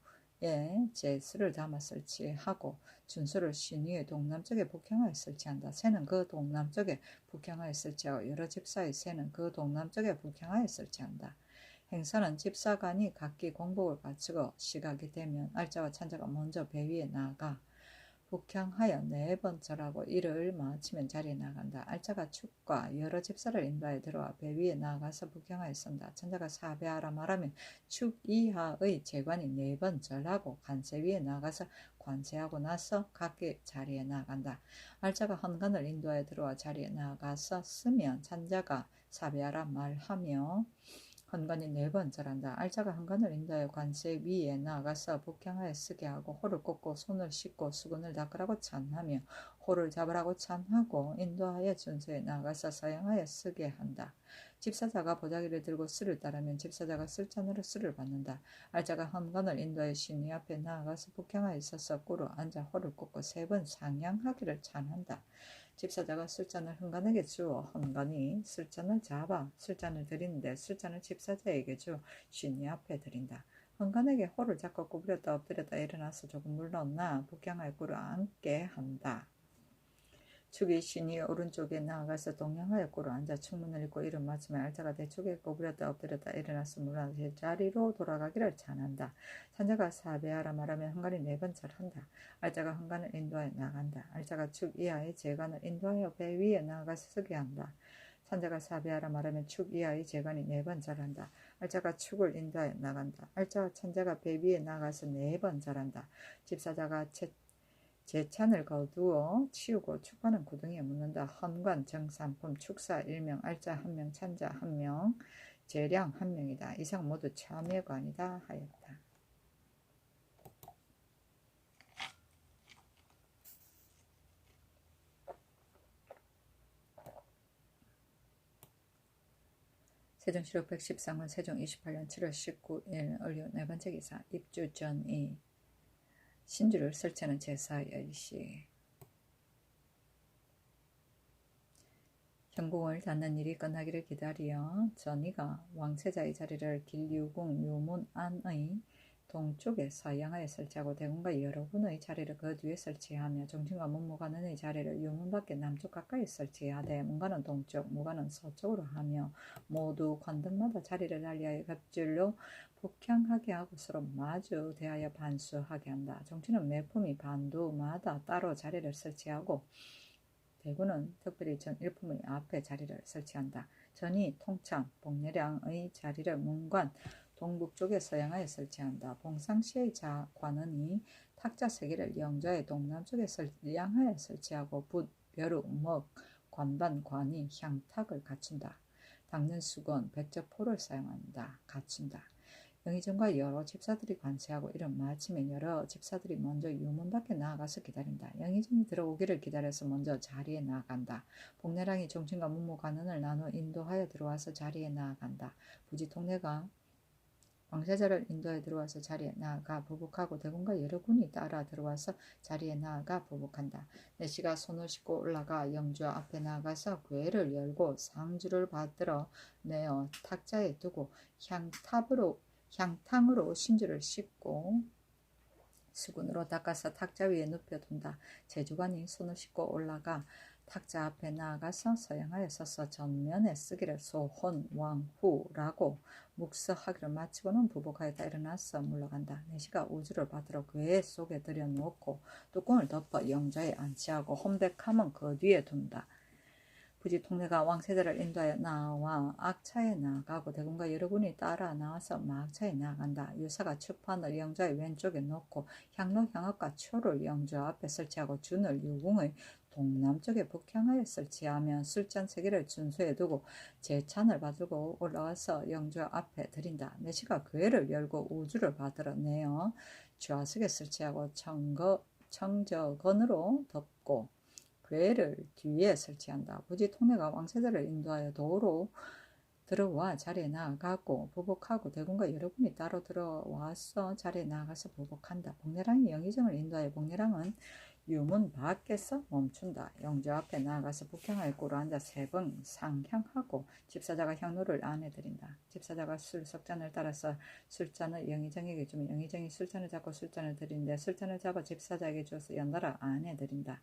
S1: 제수를 담아 설치하고 준수를 신위의 동남쪽에 북향하여 설치한다. 새는 그 동남쪽에 북향하여 설치하고 여러 집사의 새는 그 동남쪽에 북향하여 설치한다. 행사는 집사간이 각기 공복을 갖추고 시각이 되면 알자와 찬자가 먼저 배 위에 나아가 북향하여 4번 절하고 이를 마치면 자리에 나간다. 알자가 축과 여러 집사를 인도하여 들어와 배 위에 나아가서 북향하여 선다. 찬자가 사배하라 말하면 축 이하의 제관이 4번 절하고 관세 위에 나가서 관세하고 나서 각기 자리에 나간다. 알자가 헌관을 인도하여 들어와 자리에 나가서 쓰면 찬자가 사배하라 말하며 헌관이 4번 절한다. 알자가 헌관을 인도하여 관세 위에 나아가서 복향하여 쓰게 하고 호를 꽂고 손을 씻고 수건을 닦으라고 찬하며 호를 잡으라고 찬하고 인도하여 준소에 나아가서 사용하여 쓰게 한다. 집사자가 보자기를 들고 쓸을 따르면 집사자가 쓸잔으로 쓸을 받는다. 알자가 헌관을 인도하여 신이 앞에 나아가서 복향하여 서서 꿇어 앉아 호를 꽂고 3번 상향하기를 찬한다. 집사자가 술잔을 헌관에게 주어 헌관이 술잔을 잡아 술잔을 드리는데 술잔을 집사자에게 주 신이 앞에 드린다. 헌관에게 호를 잡고 구부렸다 엎드렸다 일어나서 조금 물러나 복향하여 꿇어 앉게 한다. 축이 신이 오른쪽에 나아가서 동양하여 꿇어 앉아 축문을 읽고 이름 맞추며 알자가 대축에 구부렸다 엎드렸다 일어나서 물러나 제자리로 돌아가기를 찬한다. 산자가 사배하라 말하면 헌관이 4번 절한다. 알자가 헌관을 인도하여 나간다. 알자가 축 이하의 재관을 인도하여 배 위에 나아가서 서게 한다. 산자가 사배하라 말하면 축 이하의 재관이 4번 절한다. 알자가 축을 인도하여 나간다. 알자와 찬자가 배 위에 나가서 4번 절한다. 집사자가 제찬을 거두어 치우고 축하는 구덩이에 묻는다. 헌관 정산품 축사 1명 알자 1명 찬자 1명 재량 1명이다. 이상 모두 참여관이다 하였다. 세종시록 113권 세종 28년 7월 19일 을류 4번째 기사 입주 전이 신주를 설치하는 제사 10시 현궁을 닫는 일이 끝나기를 기다리어 전이가 왕세자의 자리를 길유궁 유문 안의 동쪽에 서양하에 설치하고 대궁과 여러 군의 자리를 그 뒤에 설치하며 정신과 문무관의 자리를 유문 밖에 남쪽 가까이 설치하되 문관은 동쪽, 무관은 서쪽으로 하며 모두 관등마다 자리를 달리하여 겹줄로 복향하게 하고 서로 마주 대하여 반수하게 한다. 정치는 매품이 반두마다 따로 자리를 설치하고 대구는 특별히 전 일품의 앞에 자리를 설치한다. 전이 통참, 복례량의 자리를 문관, 동북쪽에 서양하에 설치한다. 봉상시의 관은이 탁자 3개를 영좌의 동남쪽에 서양하에 설치하고 붓, 벼루, 먹, 관반, 관이 향탁을 갖춘다. 닦는 수건, 백저포를 사용한다. 갖춘다. 영의정과 여러 집사들이 관세하고 이런 마침에 여러 집사들이 먼저 유문 밖에 나아가서 기다린다. 영의정이 들어오기를 기다려서 먼저 자리에 나아간다. 복례랑이 정신과 문무관원을 나눠 인도하여 들어와서 자리에 나아간다. 부지 통례가 왕세자를 인도해 들어와서 자리에 나아가 부복하고 대군과 여러 군이 따라 들어와서 자리에 나아가 부복한다. 내시가 손을 씻고 올라가 영주 앞에 나아가서 궤를 열고 상주를 받들어 내어 탁자에 두고 향탕으로 신주를 씻고 수군으로 닦아서 탁자 위에 눕혀둔다. 제주관이 손을 씻고 올라가 탁자 앞에 나아가서 서양하여 서서 전면에 쓰기를 소혼왕후라고 묵서하기를 마치고는 부복하였다 일어나서 물러간다. 내시가 우주를 받들어 궤 속에 들여놓고 뚜껑을 덮어 영좌에 안치하고 혼백함은 그 뒤에 둔다. 부지 통례가 왕세자를 인도하여 나와 악차에 나아가고 대군과 여러 군이 따라 나와서 마악차에 나아간다. 유사가 추판을 영좌의 왼쪽에 놓고 향로 향업과 초를 영주 앞에 설치하고 준을 유궁의 동남쪽에 북향하여 설치하며 술잔 3개를 준수에 두고 제찬을 받들고 올라와서 영주 앞에 드린다. 내시가 궤를 열고 우주를 받들어 내어 좌석에 설치하고 청저건으로 덮고 궤를 뒤에 설치한다. 부지 통례가 왕세자를 인도하여 도로 들어와 자리에 나아가고 부복하고 대군과 여러 군이 따로 들어와서 자리에 나아가서 부복한다. 복례랑이 영의정을 인도하여 복례랑은 유문 밖에서 멈춘다. 영주 앞에 나아가서 북향하여 꿇어 앉아 3번 상향하고 집사자가 향로를 안에 드린다. 집사자가 술 석잔을 따라서 술잔을 영의정에게 주면 영의정이 술잔을 잡고 술잔을 드리는데 술잔을 잡아 집사자에게 주어서 연달아 안에 드린다.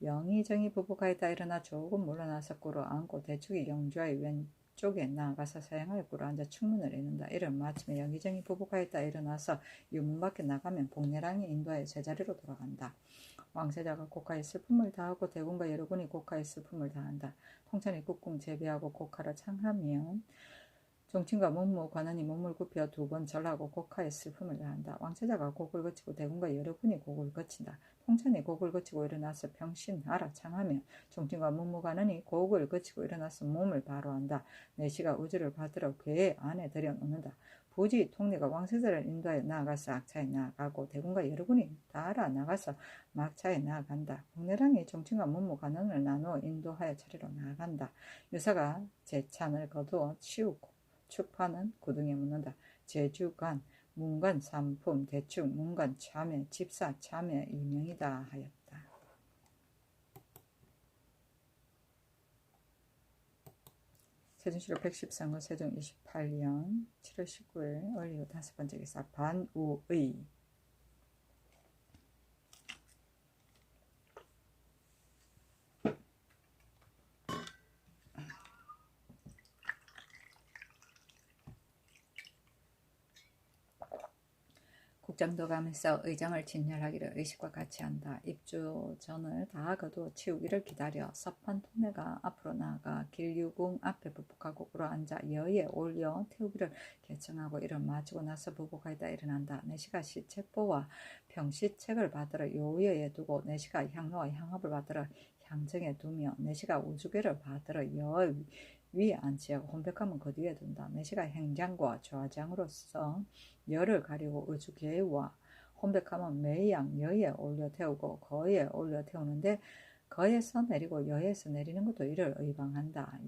S1: 영의정이 부복하였다 일어나 조금 물러나서 꿇어 앉고 대축이 영주의 왼쪽에 나아가서 서양하여 꿇어 앉아 축문을 읽는다. 이를 마치며 영의정이 부복하였다 일어나서 유문 밖에 나가면 복례랑이 인도하여 제자리로 돌아간다. 왕세자가 곡하에 슬픔을 다하고 대군과 여러군이 곡하에 슬픔을 다한다. 통천이 국궁 제비하고 곡하를 창하면 종친과 문무 관원이 몸을 굽혀 두 번 절하고 곡하에 슬픔을 다한다. 왕세자가 곡을 거치고 대군과 여러분이 곡을 거친다. 통천이 곡을 거치고 일어나서 병신하라 창하며 종친과 문무 관원이 곡을 거치고 일어나서 몸을 바로한다. 내시가 우주를 받들어 궤 안에 들여놓는다. 부지 통리가 왕세자를 인도하여 나아가서 악차에 나아가고 대군과 여러분이 따라 나가서 막차에 나아간다. 복내랑이 종친과 문무 관원을 나누어 인도하여 차례로 나아간다. 유사가 제찬을 거두어 치우고 축파는 구등에 묻는다. 제주관, 문관, 삼품, 대축, 문관, 참여, 집사, 참여, 이명이다 하였다. 세종시로 113권 세종 28년 7월 19일 을리오 5번째 기사 반우의 국정도 가면서 의정을 진열하기를 의식과 같이 한다. 입주 전을 다 거두어 치우기를 기다려 서판 통내가 앞으로 나아가 길유궁 앞에 부복하고 꿇어앉아 여의에 올려 태우기를 개청하고 이를 마치고 나서 부복하여다 일어난다. 내시가 시책보와 병시책을 받들어 요의에 두고 내시가 향로와 향업을 받들어 향정에 두며 내시가 우주계를 받들어 여의 위에 앉히고 혼백하면 그 뒤에 둔다. 내시가 행장과 좌장으로서 열을 가리고 우주계와 혼백하면 매양 여에 올려 태우고 거에 올려 태우는데 거에서 내리고 여에서 내리는 것도 이를 의방한다.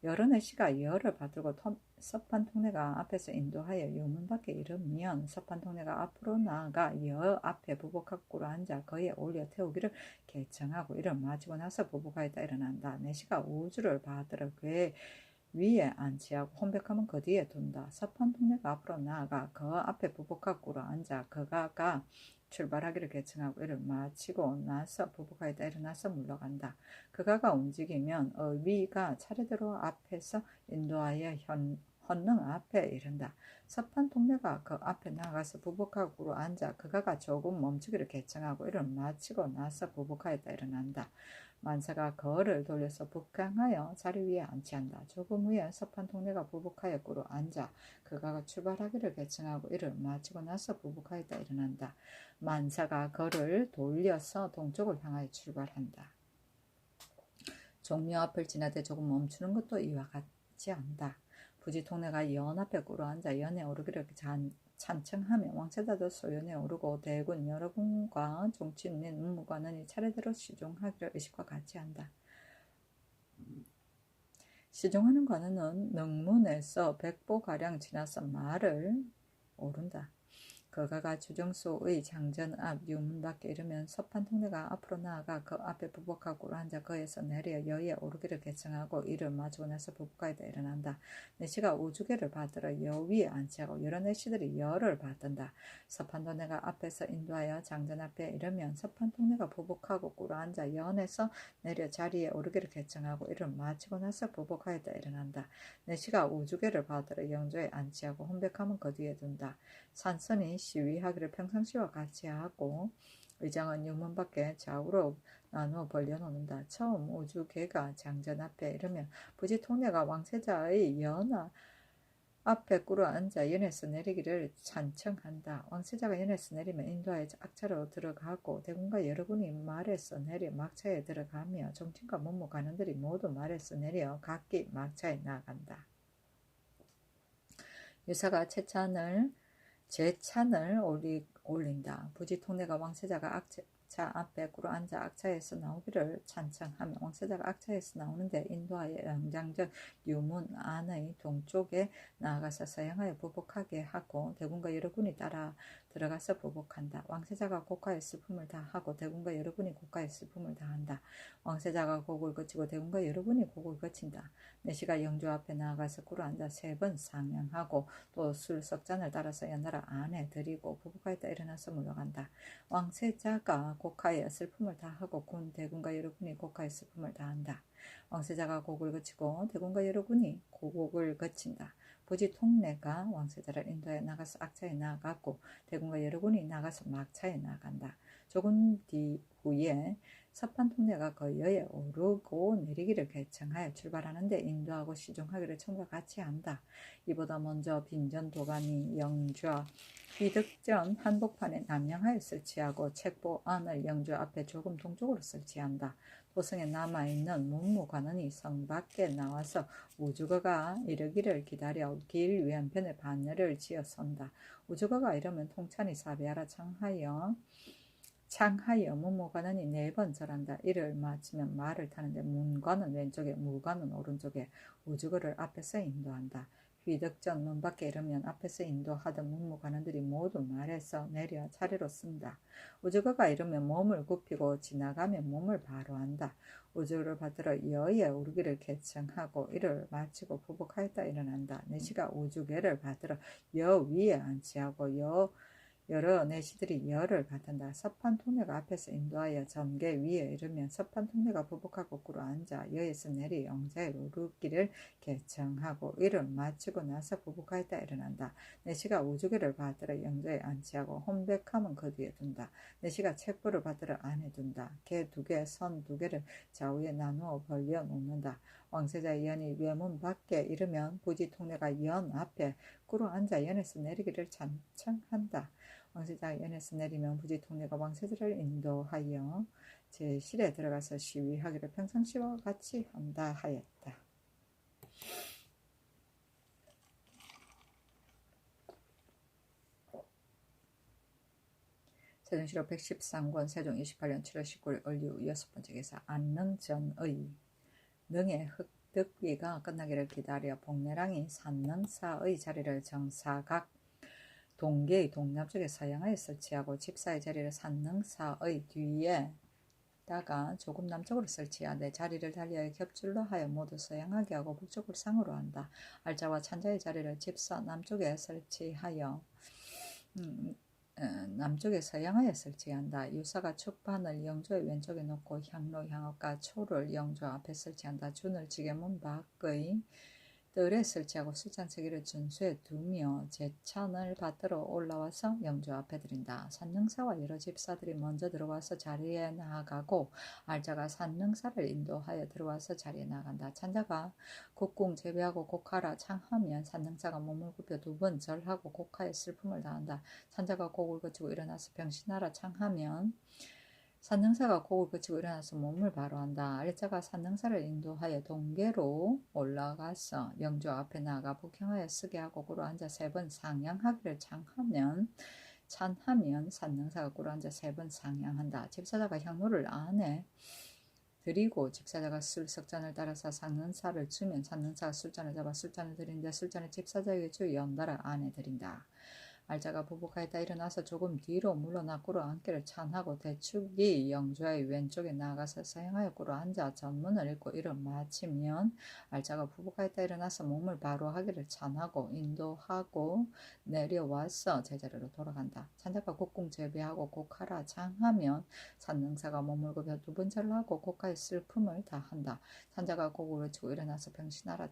S1: 여러 내시가 열을 받들고 서판 통내가 앞에서 인도하여 요문 밖에 이르면 서판 통내가 앞으로 나아가 여 앞에 부복하고 앉아 거에 올려 태우기를 개청하고 이를 마치고 나서 부복하였다 일어난다. 내시가 우주를 받들어 궤 위에 앉히하고 혼백하면 그 뒤에 둔다. 서판 통내가 앞으로 나아가 그 앞에 부복하고 앉아 그가가 출발하기를 개청하고 이를 마치고 나서 부복하여다 일어나서 물러간다. 그가가 움직이면 위가 차례대로 앞에서 인도하여 헌능 앞에 이른다. 서판 통내가 그 앞에 나가서 부복하고 앉아 그가가 조금 멈추기를 개청하고 이를 마치고 나서 부복하여다 일어난다. 만사가 거를 돌려서 북강하여 자리 위에 앉히한다. 조금 후에 서판 통내가 부복하여 꿇어 앉아 그가가 출발하기를 개청하고 이를 마치고 나서 부복하여다 일어난다. 만사가 거를 돌려서 동쪽을 향하여 출발한다. 종묘 앞을 지나되 조금 멈추는 것도 이와 같지 않다. 부지 통내가 연 앞에 꿇어 앉아 연에 오르기를 찬청하며 왕세자도 소연에 오르고 대군 여러군과 종친 및 문무관원이 차례대로 시종하기를 의식과 같이 한다. 시종하는 관원은 능문에서 100보가량 지나서 말을 오른다. 그가가 주정소의 장전 앞 유문 밖에 이르면 서판 통내가 앞으로 나아가 그 앞에 부복하고 앉아 거에서 내려 여에 오르기를 개청하고 이를 마주고 나서 부복하여다 일어난다. 내시가 우주계를 받들어 여 위에 앉히고 여러 내시들이 여를 받든다. 서판 통내가 앞에서 인도하여 장전 앞에 이르면 서판 통내가 부복하고 꿇어 앉아 연에서 내려 자리에 오르기를 개청하고 이를 마치고 나서 부복하여다 일어난다. 내시가 우주계를 받들어 영조에 앉히고 혼백하면 그 뒤에 둔다. 산선이 시위하기를 평상시와 같이 하고 의장은 유문 밖에 좌우로 나누어 벌려놓는다. 처음 우주계가 장전 앞에 이르면 부지 통내가 왕세자의 연하 앞에 꿇어 앉아 연에서 내리기를 찬청한다. 왕세자가 연에서 내리면 인도하여 악차로 들어가고 대군과 여러분이 말에서 내려 막차에 들어가며 정친과 문무 관원들이 모두 말에서 내려 각기 막차에 나간다. 유사가 제찬을 올린다. 부지 통내가 왕세자가 악차 앞에 꿇어 앉아 악차에서 나오기를 찬청하며 왕세자가 악차에서 나오는데 인도하여 영장전 유문 안의 동쪽에 나아가서 서양하여 부복하게 하고 대군과 여러분이 따라 들어가서 부복한다. 왕세자가 곡하여 슬픔을 다하고 대군과 여러분이 곡하여 슬픔을 다한다. 왕세자가 곡을 거치고 대군과 여러분이 곡을 거친다. 내시가 영조 앞에 나아가서 꿇어 앉아 3번 상냥하고 또 술 석잔을 따라서 연나라 안에 들이고 부복하였다 일어나서 물러간다. 왕세자가 곡하여 슬픔을 다하고 군 대군과 여러분이 곡하여 슬픔을 다한다. 왕세자가 곡을 거치고 대군과 여러분이 곡을 거친다. 부지 통내가 왕세자를 인도하여 나가서 악차에 나아가고 대군과 여러분이 나가서 막차에 나간다. 조금 뒤 후에 서판 통례가 그 여에 오르고 내리기를 개청하여 출발하는데 인도하고 시중하기를 처음과 같이 한다. 이보다 먼저 빈전 도가니 영좌 휘득전 한복판에 남양하여 설치하고 책보 안을 영주 앞에 조금 동쪽으로 설치한다. 도성에 남아있는 문무관원이 성 밖에 나와서 우주거가 이르기를 기다려 길 왼편에 바늘을 지어선다. 우주거가 이러면 통찬이 사배하라 창하여 문무관원이 4번 절한다. 이를 마치면 말을 타는데 문관은 왼쪽에 무관은 오른쪽에 우주거를 앞에서 인도한다. 휘득전 문 밖에 이르면 앞에서 인도하던 문무관원들이 모두 말해서 내려 차례로 쓴다. 우주거가 이르면 몸을 굽히고 지나가면 몸을 바로 한다. 우주를 받들어 여에 오르기를 개청하고 이를 마치고 부복하였다 일어난다. 내시가 우주계를 받들어 여 위에 안치하고 여러 내시들이 여를 받는다. 서판 통례가 앞에서 인도하여 점계 위에 이르면 서판 통례가 부복하고 꿇어 앉아 여에서 내리 영자에 오르기를 개청하고 이를 마치고 나서 부복하였다 일어난다. 내시가 우주계를 받들어 영자에 안치하고 혼백함은 그 뒤에 둔다. 내시가 책부를 받들어 안에 둔다. 개 2개, 선 2개를 좌우에 나누어 벌려 놓는다. 왕세자 연이 외문 밖에 이르면 부지 통례가 연 앞에 꿇어 앉아 연에서 내리기를 찬청한다. 왕세자 연에서 내리면 부지 통례가 왕세자를 인도하여 제실에 들어가서 시위하기를 평상시와 같이 한다 하였다. 세종시록 113권 세종 28년 7월 19일 을류 6번째 기사 안능전의 능의 흑득기가 끝나기를 기다려 복내랑이 산능사의 자리를 정사각 동계의 동남쪽에 서양하에 설치하고 집사의 자리를 산능사의 뒤에다가 조금 남쪽으로 설치하되 자리를 달리하여 겹줄로 하여 모두 서양하게 하고 북쪽을 상으로 한다. 알자와 찬자의 자리를 집사 남쪽에 설치하여 남쪽에 서양하여 설치한다. 유사가 축판을 영조의 왼쪽에 놓고 향로 향업과 초를 영조 앞에 설치한다. 준을 지게문 밖의 뜰에 설치하고 술잔세기를 준수에 두며 제찬을 받들어 올라와서 영조 앞에 드린다. 산능사와 여러 집사들이 먼저 들어와서 자리에 나아가고 알자가 산능사를 인도하여 들어와서 자리에 나간다. 찬자가 국궁 제비하고 곡하라 창하면 산능사가 몸을 굽혀 2번 절하고 곡하여 슬픔을 다한다. 찬자가 곡을 거치고 일어나서 병신하라 창하면 산능사가 곡을 거치고 일어나서 몸을 바로 한다. 알자가 산능사를 인도하여 동계로 올라가서 영조 앞에 나가 북향하여 쓰게 하고 꿇어 앉아 3번 상향하기를 찬하면 산능사가 꿇어 앉아 3번 상향한다. 집사자가 향로를 안에 드리고 집사자가 술 석잔을 따라서 산능사를 주면 산능사가 술잔을 잡아 술잔을 드리는데 술잔을 집사자에게 주어 연달아 안에 드린다. 알자가 부복하였다 일어나서 조금 뒤로 물러나 꿇어 앉기를 찬하고 대축이 영조의 왼쪽에 나가서 서행하여 꿇어 앉아 전문을 읽고 이를 마치면 알자가 부복하였다 일어나서 몸을 바로 하기를 찬하고 인도하고 내려와서 제자리로 돌아간다. 찬자가 국궁 제비하고 곡하라 창하면 산능사가 몸을 굽혀 2번 절을 하고 곡하여 슬픔을 다한다. 찬자가 곡을 거치고 일어나서 병신하라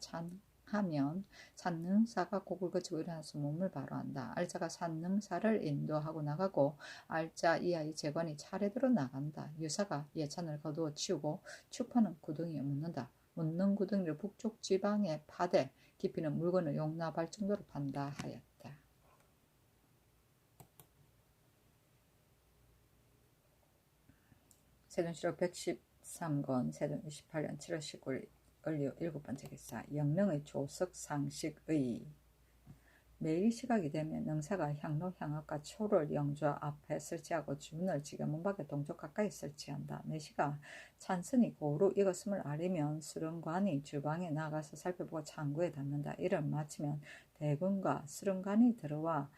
S1: 하면 산능사가 곡을 거치고 일어나서 몸을 바로 한다. 알자가 산능사를 인도하고 나가고 알자 이하의 재관이 차례대로 나간다. 유사가 예찬을 거두어 치우고 축파는 구덩이에 묻는다. 묻는 구덩이를 북쪽 지방에 파되 깊이는 물건을 용납할 정도로 판다 하였다. 세종시록 113권 세종 28년 7월 19일 을류 7번째 기사 영릉의 조석 상식의 매일 시각이 되면 능사가 향로 향업과 초를 영조 앞에 설치하고 준을 지게문 밖에 동쪽 가까이 설치한다. 내시가 찬선이 고루 익었음을 알리면 수령관이 주방에 나가서 살펴보고 창구에 닫는다. 이를 마치면 대군과 수령관이 들어와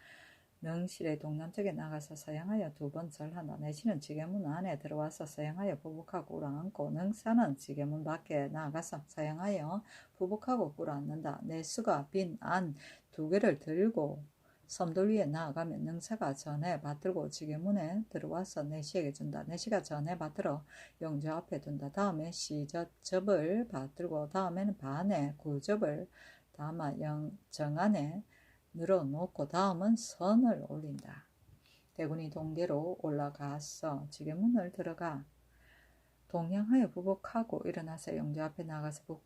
S1: 능실의 동남쪽에 나가서 서양하여 2번 절한다. 내시는 지게문 안에 들어와서 서양하여 부복하고 꿇어앉고 능사는 지게문 밖에 나가서 서양하여 부복하고 꿇어앉는다. 내수가 빈 안 2개를 들고 섬돌 위에 나아가면 능사가 전에 받들고 지게문에 들어와서 내시에게 준다. 내시가 전에 받들어 영조 앞에 둔다. 다음에 시접을 받들고 다음에는 반에 구접을 담아 정안에 늘어놓고 다음은 선을 올린다. 대군이 동계로 올라가서 지게문을 들어가 동향하여 부복하고 일어나서 영조 앞에 나가서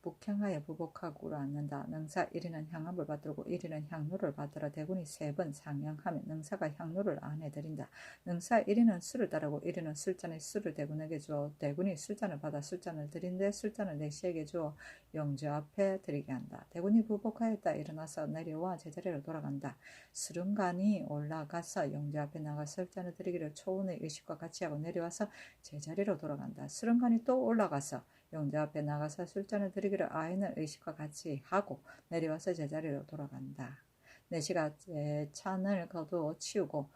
S1: 북향하여 부복하고로 앉는다. 능사 1위는 향압을 받들고 1위는 향로를 받들어 대군이 3번 상향하면 능사가 향로를 안에 들인다. 능사 1위는 술을 따르고 1위는 술잔에 술을 대군에게 주어 대군이 술잔을 받아 술잔을 들인데 술잔을 내시에게 주어 영조 앞에 들이게 한다. 대군이 부복하였다. 일어나서 내려와 제자리로 돌아간다. 수름간이 올라가서 영조 앞에 나가 술잔을 들이기를 초운의 의식과 같이 하고 내려와서 제자리로 돌아간다. 수름간이 또 올라가서 영조 앞에 나가서 술잔을 드리기를 아인을 의식과 같이 하고 내려와서 제자리로 돌아간다. 내시가 찬을 거두어 치우고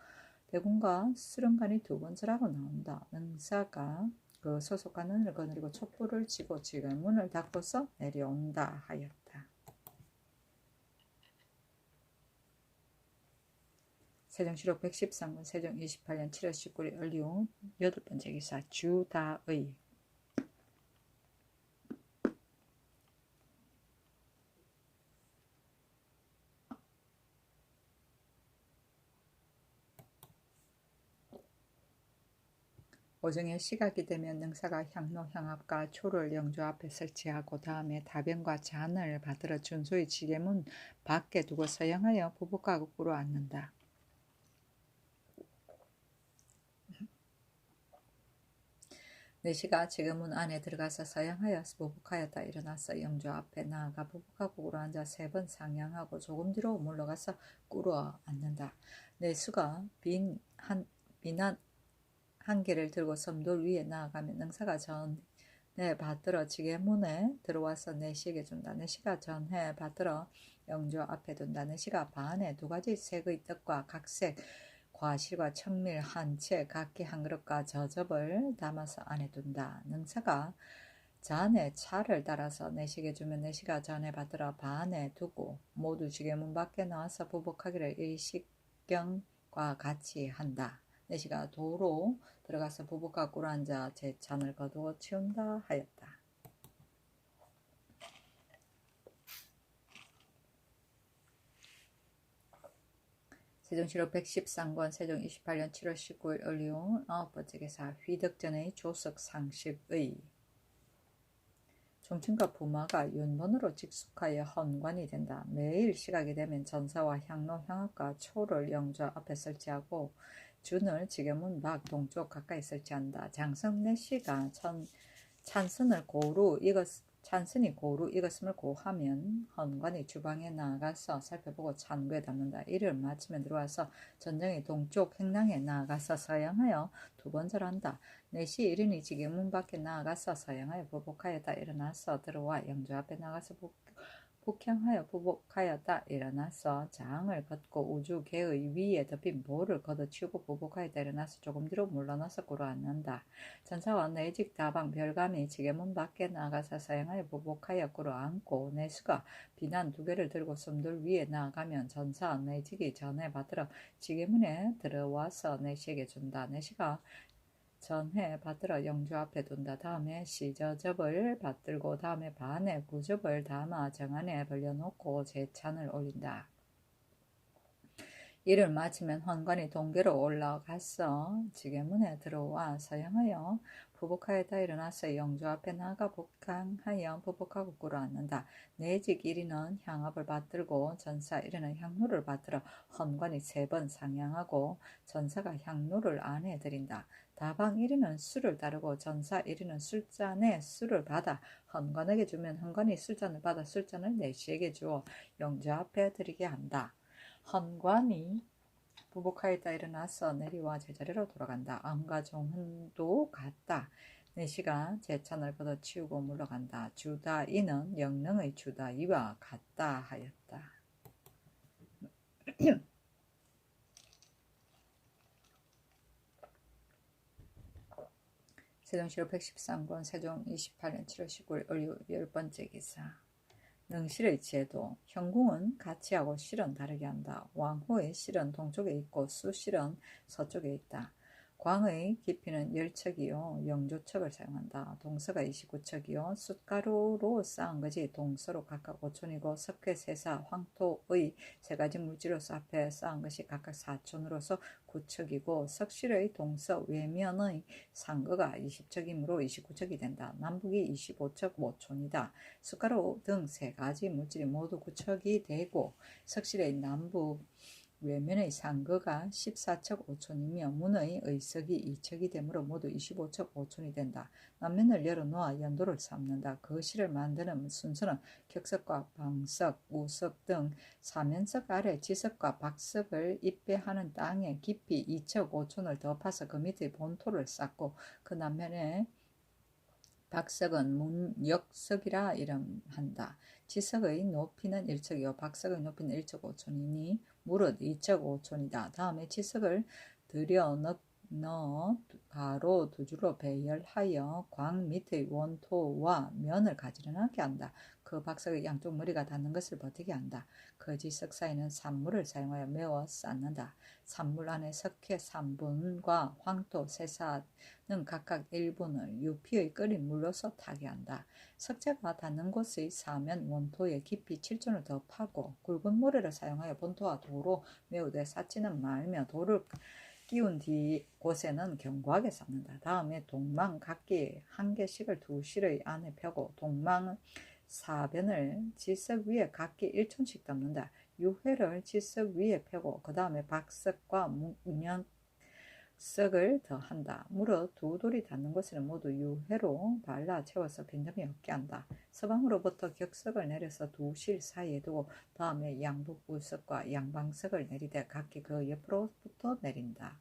S1: 대군과 수름간이 두 번째라고 나온다. 능사가 그 소속한 눈을 거느리고 촛불을 치고 지금 문을 닫고서 내려온다 하였다. 세종시록 113권 세종 28년 7월 19일 을류 8번째 기사 주다의 오정에 시각이 되면 능사가 향로 향압과 초를 영조 앞에 설치하고 다음에 다변과 잔을 받들어 준소의 지게문 밖에 두고 서양하여 부복하고 꿇어 앉는다. 내시가 지게문 안에 들어가서 서양하여 부복하였다. 일어나서 영조 앞에 나아가 부복하고 꿇어 앉아 3번 상향하고 조금 뒤로 물러가서 꿇어 앉는다. 내수가 빈한 한 개를 들고 섬돌 위에 나아가면 능사가 전해 받들어 지게문에 들어와서 내시에게 준다. 내시가 전해 받들어 영조 앞에 둔다. 내시가 반에 2가지 색의 떡과 각색 과실과 청밀 한 채 각기 한 그릇과 저접을 담아서 안에 둔다. 능사가 잔에 차를 따라서 내시에게 주면 내시가 전해 받들어 반에 두고 모두 지게문 밖에 나와서 부복하기를 일식경과 같이 한다. 내시가 도로 들어가서 부복하고 꿇어 앉아 제 잔을 거두어 치운다 하였다. 세종시록 113권 세종 28년 7월 19일 을류 9번째 기사 휘덕전의 조석 상식의 종친과 부마가 윤번으로 직숙하여 헌관이 된다. 매일 시각이 되면 전사와 향로 향압과 초를 영조 앞에 설치하고 준을 지게문 밖 동쪽 가까이 설치한다. 장성 내시가 찬선이 고루 익었음을 고하면 헌관이 주방에 나아가서 살펴보고 찬구에 담는다. 이를 마치면 들어와서 전정의 동쪽 행랑에 나아가서 서양하여 2번 절한다. 내시 1인이 지게문 밖에 나아가서 서양하여 부복하였다. 일어나서 들어와 영조 앞에 나가서 북향하여 부복하였다. 일어나서 장을 걷고 우주 개의 위에 덮인 볼을 걷어치우고 부복하였다. 일어나서 조금 뒤로 물러나서 꿇어 앉는다. 전사와 내직 다방 별감이 지게문 밖에 나가서 서양하여 부복하여 꿇어 앉고 내수가 비난 2개를 들고 섬돌 위에 나아가면 전사 내직이 전에 받들어 지게문에 들어와서 내시에게 준다. 내시가 전해 받들어 영조 앞에 둔다. 다음에 시저접을 받들고 다음에 반에 구접을 담아 정안에 벌려놓고 제찬을 올린다. 이를 마치면 헌관이 동계로 올라가서 지게문에 들어와 서양하여 부복하였다. 일어나서 영조 앞에 나가 북향하여 부복하고 꿇어 앉는다. 내직 1위는 향압을 받들고 전사 1위는 향로를 받들어 헌관이 3번 상향하고 전사가 향로를 안에 들인다. 다방 1위는 술을 따르고 전사 1위는 술잔에 술을 받아 헌관에게 주면 헌관이 술잔을 받아 술잔을 내시에게 주어 영조 앞에 들이게 한다. 헌관이 부복하였다. 일어나서 내리와 제자리로 돌아간다. 암과 종훈도 같다. 내시가 제찬을 걷어치우고 물러간다. 주다이는 영능의 주다이와 같다 하였다. 세종시록 113권 세종 28년 7월 19일 을류 10번째 기사 능실의 제도 형궁은 가치하고 실은 다르게 한다. 왕호의 실은 동쪽에 있고 수실은 서쪽에 있다. 광의 깊이는 10척이요 영조척을 사용한다. 동서가 29척이요 숯가루로 쌓은 것이 동서로 각각 5촌이고 석회, 세사, 황토의 세 가지 물질로서 앞에 쌓은 것이 각각 4촌으로서 9척이고 석실의 동서 외면의 상거가 20척이므로 29척이 된다. 남북이 25척 5촌이다. 숯가루 등 세 가지 물질이 모두 9척이 되고 석실의 남북 외면의 상거가 14척 5촌이며 문의 의석이 2척이 되므로 모두 25척 5촌이 된다. 남면을 열어놓아 연도를 삼는다. 거실을 만드는 순서는 격석과 방석, 우석 등 사면석 아래 지석과 박석을 입배하는 땅에 깊이 2척 5촌을 더 파서 그 밑에 본토를 쌓고 그 남면에 박석은 문역석이라 이름한다. 지석의 높이는 1척이요 박석의 높이는 1척 5촌이니 무릇 2척 5촌이다. 다음에 지석을 들여 넣어 가로 두 줄로 배열하여 광 밑의 원토와 면을 가지런하게 한다. 그 박석의 양쪽 머리가 닿는 것을 버티게 한다. 그 지석 사이는 산물을 사용하여 메워 쌓는다. 산물 안에 석회 3분과 황토, 세사는 각각 1분을 유피의 끓인 물로서 타게 한다. 석재가 닿는 곳의 사면 원토에 깊이 7촌을 더 파고 굵은 모래를 사용하여 본토와 도로 메우되 쌓지는 말며 돌을 끼운 뒤 곳에는 견고하게 쌓는다. 다음에 동망 각기 한 개씩을 두 실의 안에 펴고 동망 사변을 지석 위에 각기 1촌씩 담는다. 유회를 지석 위에 펴고 그 다음에 박석과 문역석을 더한다. 무릇 두 돌이 닿는 곳에는 모두 유회로 발라 채워서 빈틈이 없게 한다. 서방으로부터 격석을 내려서 두 실 사이에 두고 다음에 양북 우석과 양방석을 내리되 각기 그 옆으로부터 내린다.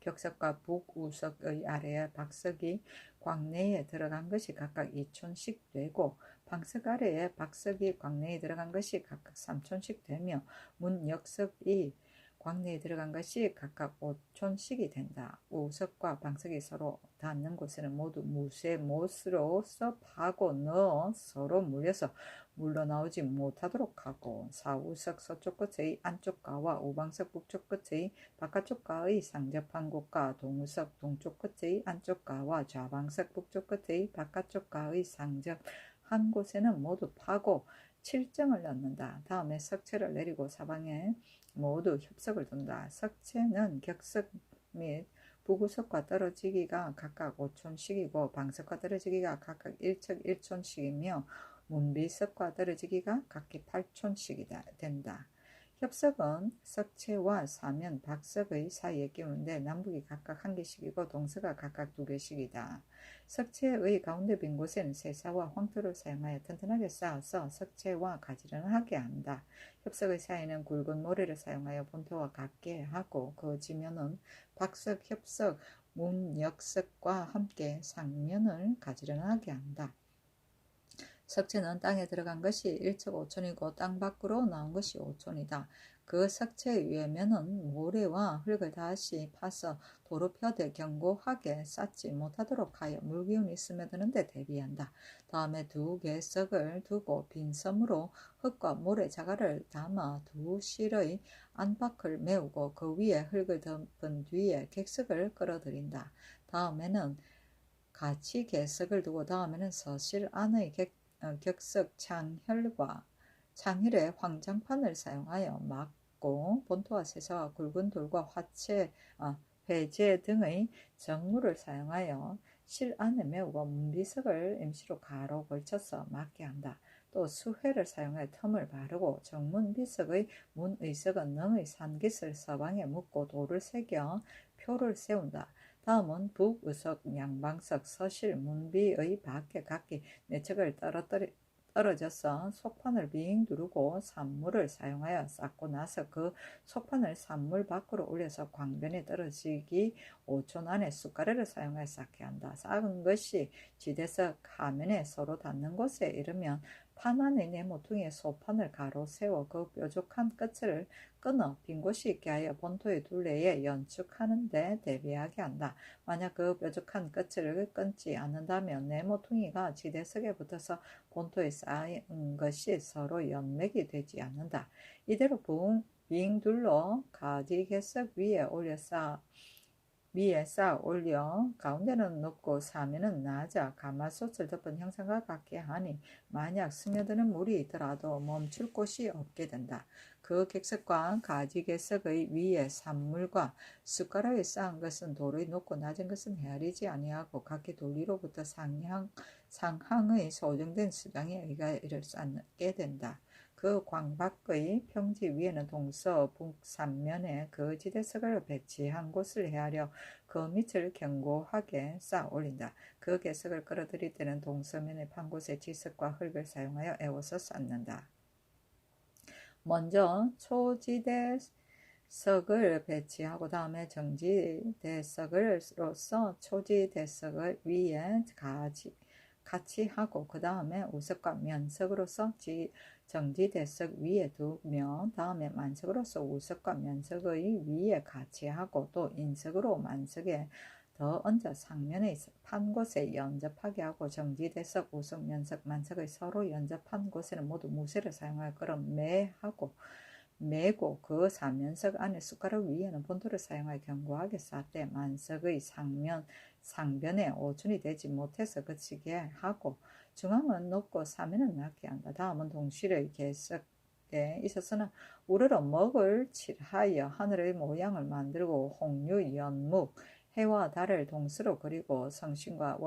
S1: 격석과 북우석의 아래에 박석이 광내에 들어간 것이 각각 2촌씩 되고 방석 아래에 박석이 광내에 들어간 것이 각각 3촌씩 되며 문역석이 광내에 들어간 것이 각각 5촌씩이 된다. 우석과 방석이 서로 닿는 곳에는 모두 무쇠 못으로서 파고 넣어 서로 물려서 물러나오지 못하도록 하고 사우석 서쪽 끝의 안쪽 가와 우방석 북쪽 끝의 바깥쪽 가의 상접한 곳과 동우석 동쪽 끝의 안쪽 가와 좌방석 북쪽 끝의 바깥쪽 가의 상접한 곳에는 모두 파고 칠정을 넣는다. 다음에 석체를 내리고 사방에 모두 협석을 둔다. 석체는 격석 및 북우석과 떨어지기가 각각 5촌씩이고 방석과 떨어지기가 각각 1척 1촌씩이며 문비석과 떨어지기가 각기 8촌씩이 된다. 협석은 석체와 사면, 박석의 사이에 끼우는데 남북이 각각 한 개씩이고 동서가 각각 두 개씩이다. 석체의 가운데 빈 곳에는 세사와 황토를 사용하여 튼튼하게 쌓아서 석체와 가지런하게 한다. 협석의 사이는 굵은 모래를 사용하여 본토와 같게 하고 그 지면은 박석, 협석, 문역석과 함께 상면을 가지런하게 한다. 석체는 땅에 들어간 것이 1척 5촌이고 땅 밖으로 나온 것이 5촌이다. 그 석체 위에면은 모래와 흙을 다시 파서 도로 펴되 견고하게 쌓지 못하도록 하여 물기운이 스며드는데 대비한다. 다음에 두 개석을 두고 빈 섬으로 흙과 모래 자갈을 담아 두 실의 안팎을 메우고 그 위에 흙을 덮은 뒤에 객석을 끌어들인다. 다음에는 같이 객석을 두고 다음에는 서실 안의 격석 창혈에 황장판을 사용하여 막고 본토와 세사와 굵은 돌과 회제 등의 정물을 사용하여 실 안에 메우고 문비석을 임시로 가로 걸쳐서 막게 한다. 또 수회를 사용해 틈을 바르고 정문비석의 문의석은 능의 산깃을 서방에 묶고 돌을 새겨 표를 세운다. 다음은 북의석, 양방석, 서실, 문비의 밖에 각기 4척을 떨어져서 속판을 빙 두르고 산물을 사용하여 쌓고 나서 그 속판을 산물 밖으로 올려서 광변에 떨어지기 5촌 안에 숟가락을 사용하여 쌓게 한다. 쌓은 것이 지대석 하면에 서로 닿는 곳에 이르면 판 안의 네모퉁이에 소판을 가로 세워 그 뾰족한 끝을 끊어 빈 곳이 있게 하여 본토의 둘레에 연축하는 데 대비하게 한다. 만약 그 뾰족한 끝을 끊지 않는다면 네모퉁이가 지대석에 붙어서 본토에 쌓인 것이 서로 연맥이 되지 않는다. 이대로 빙 둘러 가지개석 위에 올려 위에 쌓아 올려 가운데는 높고 사면은 낮아 가마솥을 덮은 형상과 같게 하니 만약 스며드는 물이 있더라도 멈출 곳이 없게 된다. 그 객석과 가지 객석의 위에 산물과 숟가락에 쌓은 것은 도로에 높고 낮은 것은 헤아리지 아니하고 각기 돌리로부터 상항의 소정된 수장에 의가 이를 쌓게 된다. 그 광밖의 평지 위에는 동서 북3면에 그 지대석을 배치한 곳을 헤아려 그 밑을 견고하게 쌓아 올린다. 그 개석을 끌어들일 때는 동서면의 판 곳에 지석과 흙을 사용하여 에워서 쌓는다. 먼저 초지대석을 배치하고 다음에 정지대석으로서 초지대석을 위에 같이 하고 그 다음에 우석과 면석으로서 정지대석 위에 두며 다음에 만석으로서 우석과 면석의 위에 같이 하고 또 인석으로 만석에 더 얹어 상면의 판 곳에 연접하게 하고 정지대석, 우석, 면석, 만석의 서로 연접한 곳에는 모두 무쇠를 사용하여 끌어 매고 그 사면석 안에 숟가락 위에는 본토를 사용하여 견고하게 쌓되 만석의 상변에 오준이 되지 못해서 그치게 하고 중앙은 높고 사면은 낮게 한다. 다음은 동실의 개석에 있어서는 우러러 먹을 칠하여 하늘의 모양을 만들고 홍유, 연묵, 해와 달을 동수로 그리고 성신과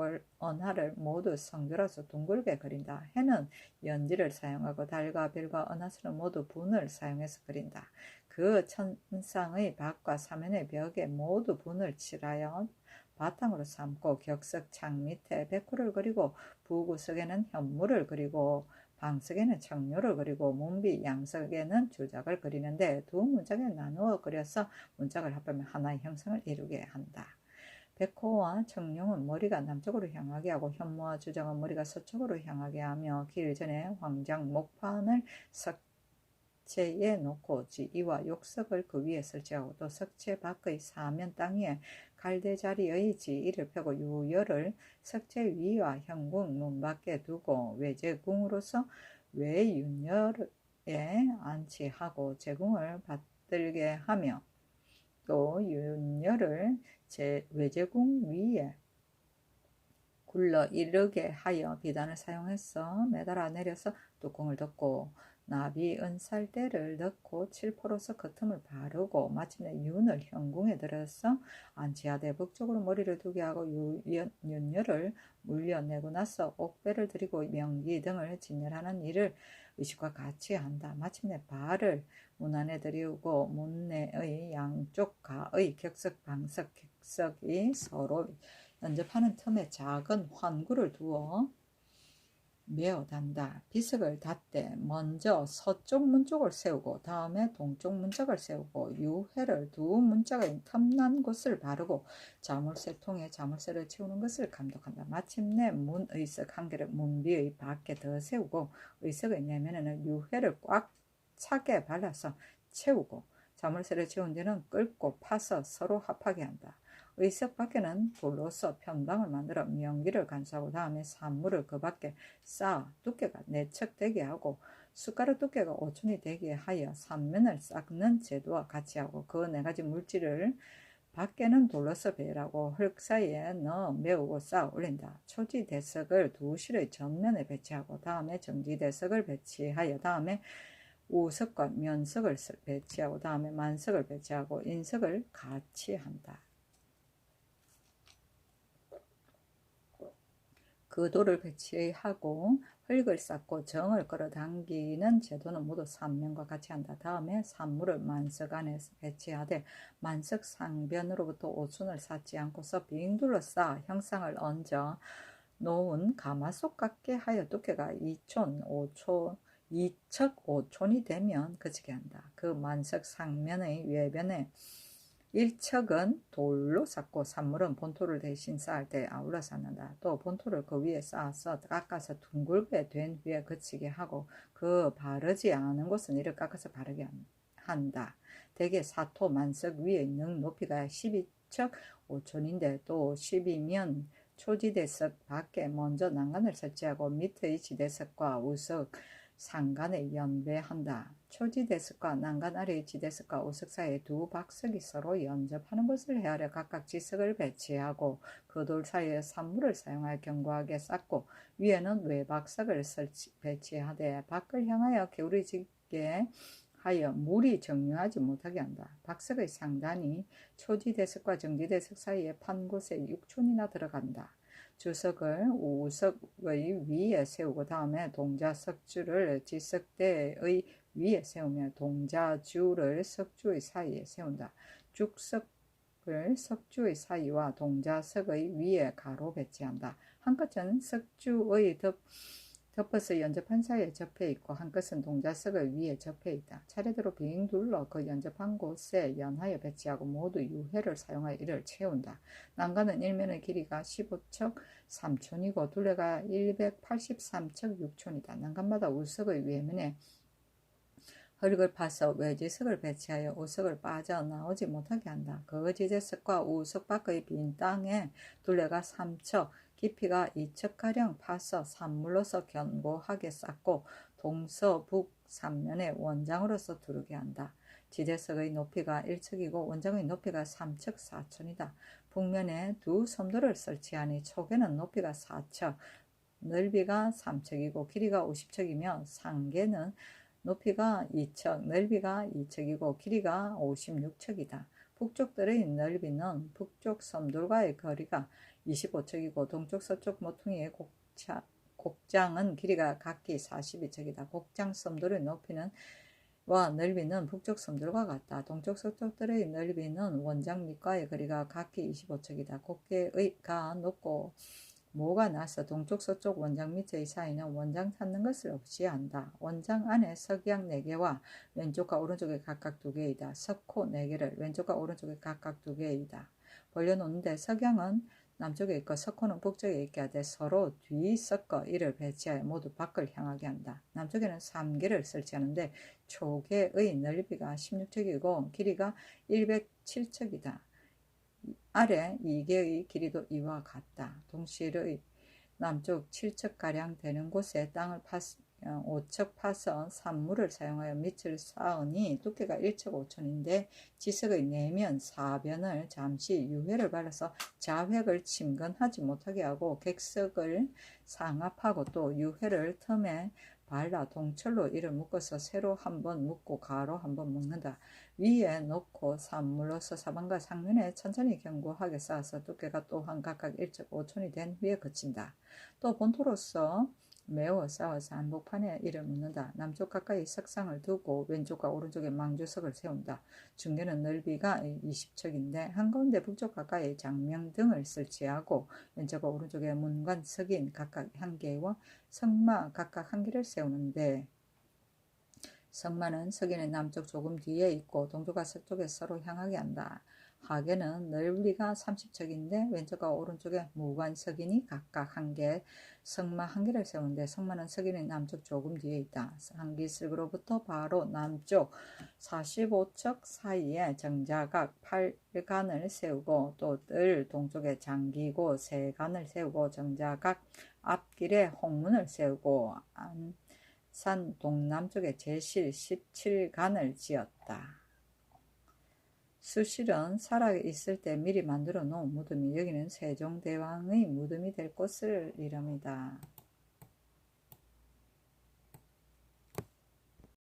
S1: 은하를 모두 성별로서 둥글게 그린다. 해는 연지를 사용하고 달과 별과 은하수는 모두 분을 사용해서 그린다. 그 천상의 밖과 사면의 벽에 모두 분을 칠하여 바탕으로 삼고 격석 창 밑에 백호를 그리고 부구석에는 현무를 그리고 방석에는 청료를 그리고 문비 양석에는 주작을 그리는데 두 문짝에 나누어 그려서 문짝을 합하면 하나의 형상을 이루게 한다. 백호와 청룡은 머리가 남쪽으로 향하게 하고 현무와 주작은 머리가 서쪽으로 향하게 하며 길 전에 황장 목판을 석체에 놓고 지이와 욕석을 그 위에 설치하고 또 석체 밖의 사면 땅 위에 갈대자리의 지이를 펴고 유열을 석체 위와 현궁 문 밖에 두고 외제궁으로서 외윤열에 안치하고 제궁을 받들게 하며 또 윤열을 외제궁 위에 굴러 이르게 하여 비단을 사용해서 매달아 내려서 뚜껑을 덮고 나비 은살대를 넣고 칠포로서 겉틈을 바르고 마침내 윤을 현궁에 들어서 안치하되 북쪽으로 머리를 두게 하고 윤열을 물려내고 나서 옥배를 들이고 명기 등을 진열하는 일을 의식과 같이 한다. 마침내 발을 문 안에 들이우고 문 내의 양쪽 가의 격석 방석 객석이 서로 연접하는 틈에 작은 환구를 두어 메어 단다. 비석을 닫되 먼저 서쪽 문쪽을 세우고 다음에 동쪽 문짝을 세우고 유회를 두 문짝의 틈난 곳을 바르고 자물쇠통에 자물쇠를 채우는 것을 감독한다. 마침내 문의석 한 개를 문비의 밖에 더 세우고 의석의 내면에는 유회를 꽉 차게 발라서 채우고 자물쇠를 채운 뒤는 끓고 파서 서로 합하게 한다. 의석 밖에는 돌로서 편방을 만들어 명기를 간수하고 다음에 산물을 그 밖에 쌓아 두께가 4척 되게 하고 숟가락 두께가 5촌이 되게 하여 삼면을 쌓는 제도와 같이 하고 그 4가지 물질을 밖에는 돌로서 배열하고 흙 사이에 넣어 메우고 쌓아 올린다. 초지대석을 두 실의 전면에 배치하고 다음에 정지대석을 배치하여 다음에 우석과 면석을 배치하고 다음에 만석을 배치하고 인석을 같이 한다. 그 돌을 배치하고 흙을 쌓고 정을 끌어당기는 제도는 모두 산면과 같이 한다. 다음에 산물을 만석 안에 배치하되 만석 상변으로부터 오순을 쌓지 않고서 빙둘러 쌓아 형상을 얹어 놓은 가마솥 같게 하여 두께가 2척 5촌이 되면 그치게 한다. 그 만석 상면의 외변에 1척은 돌로 쌓고 산물은 본토를 대신 쌓을 때 아울러 쌓는다. 또 본토를 그 위에 쌓아서 깎아서 둥글게 된 후에 그치게 하고 그 바르지 않은 곳은 이를 깎아서 바르게 한다. 대개 사토 만석 위에 있는 높이가 12척 5촌인데 또 10이면 초지대석 밖에 먼저 난간을 설치하고 밑의 지대석과 우석 상간에 연배한다. 초지대석과 난간 아래의 지대석과 오석 사이에 두 박석이 서로 연접하는 것을 헤아려 각각 지석을 배치하고 그 돌 사이에 산물을 사용하여 견고하게 쌓고 위에는 외박석을 배치하되 밖을 향하여 기울어지게 하여 물이 정류하지 못하게 한다. 박석의 상단이 초지대석과 정지대석 사이에 판 곳에 6촌이나 들어간다. 주석을 우석의 위에 세우고 다음에 동자석주를 지석대의 위에 세우며 동자주를 석주의 사이에 세운다. 죽석을 석주의 사이와 동자석의 위에 가로 배치한다. 한 끝은 석주의 덮어서 연접한 사이에 접해 있고 한 끝은 동자석의 위에 접해 있다. 차례대로 빙 둘러 그 연접한 곳에 연하여 배치하고 모두 유회를 사용하여 이를 채운다. 난간은 일면의 길이가 15척 3촌이고 둘레가 183척 6촌이다. 난간마다 우석의 외면에 흙을 파서 외지석을 배치하여 우석을 빠져나오지 못하게 한다. 그 지대석과 우석 밖의 빈 땅에 둘레가 3척, 깊이가 2척가량 파서 산물로서 견고하게 쌓고 동서북 3면에 원장으로서 두르게 한다. 지대석의 높이가 1척이고 원장의 높이가 3척 4촌이다. 북면에 두 섬돌을 설치하니 촉에는 높이가 4척, 넓이가 3척이고 길이가 50척이며 상계는 높이가 2척, 넓이가 2척이고 길이가 56척이다. 북쪽들의 넓이는 북쪽 섬돌과의 거리가 25척이고 동쪽 서쪽 모퉁이의 곡장은 길이가 각기 42척이다. 곡장 섬돌의 높이는 와 넓이는 북쪽 섬들과 같다. 동쪽 서쪽들의 넓이는 원장 밑과의 거리가 각기 25척이다. 곡계가 높고 모가 나서 동쪽 서쪽 원장 밑의 사이는 원장 찾는 것을 없이한다. 원장 안에 석양 4개와 왼쪽과 오른쪽에 각각 2개이다. 석호 4개를 왼쪽과 오른쪽에 각각 2개이다. 벌려놓는데 석양은 남쪽에 있고 석호는 북쪽에 있게 하되 서로 뒤섞어 이를 배치하여 모두 밖을 향하게 한다. 남쪽에는 3개를 설치하는데 초계의 넓이가 16척이고 길이가 107척이다. 아래 2개의 길이도 이와 같다. 동실의 남쪽 7척가량 되는 곳에 땅을 5척 파서 산물을 사용하여 밑을 쌓으니 두께가 1척 5촌인데 지석의 내면 4변을 잠시 유회를 발라서 자획을 침근하지 못하게 하고 객석을 상합하고 또 유회를 틈에 발라 동철로 이를 묶어서 세로 한번 묶고 가로 한번 묶는다. 위에 놓고 산물로서 사방과 상면에 천천히 견고하게 쌓아서 두께가 또한 각각 1척 5촌이 된 후에 그친다. 또 본토로서 메워 쌓아서 한복판에 이를 묶는다. 남쪽 가까이 석상을 두고 왼쪽과 오른쪽에 망주석을 세운다. 중계는 넓이가 20척인데 한가운데 북쪽 가까이 장명등을 설치하고 왼쪽과 오른쪽에 문관 석인 각각 1개와 성마 각각 1개를 세우는데 성마는 석인의 남쪽 조금 뒤에 있고 동쪽과 서쪽에 서로 향하게 한다. 하계는 넓이가 30척인데 왼쪽과 오른쪽에 무관석인이 각각 1개, 성마 1개를 세우는데 성마는 석인의 남쪽 조금 뒤에 있다. 한기슭으로부터 바로 남쪽 45척 사이에 정자각 8간을 세우고 또 뜰 동쪽에 장기고 3간을 세우고 정자각 앞길에 홍문을 세우고 산 동남쪽에 제실 17간을 지었다. 수실은 살아있을 때 미리 만들어 놓은 무덤이 여기는 세종대왕의 무덤이 될 곳을 이릅니다.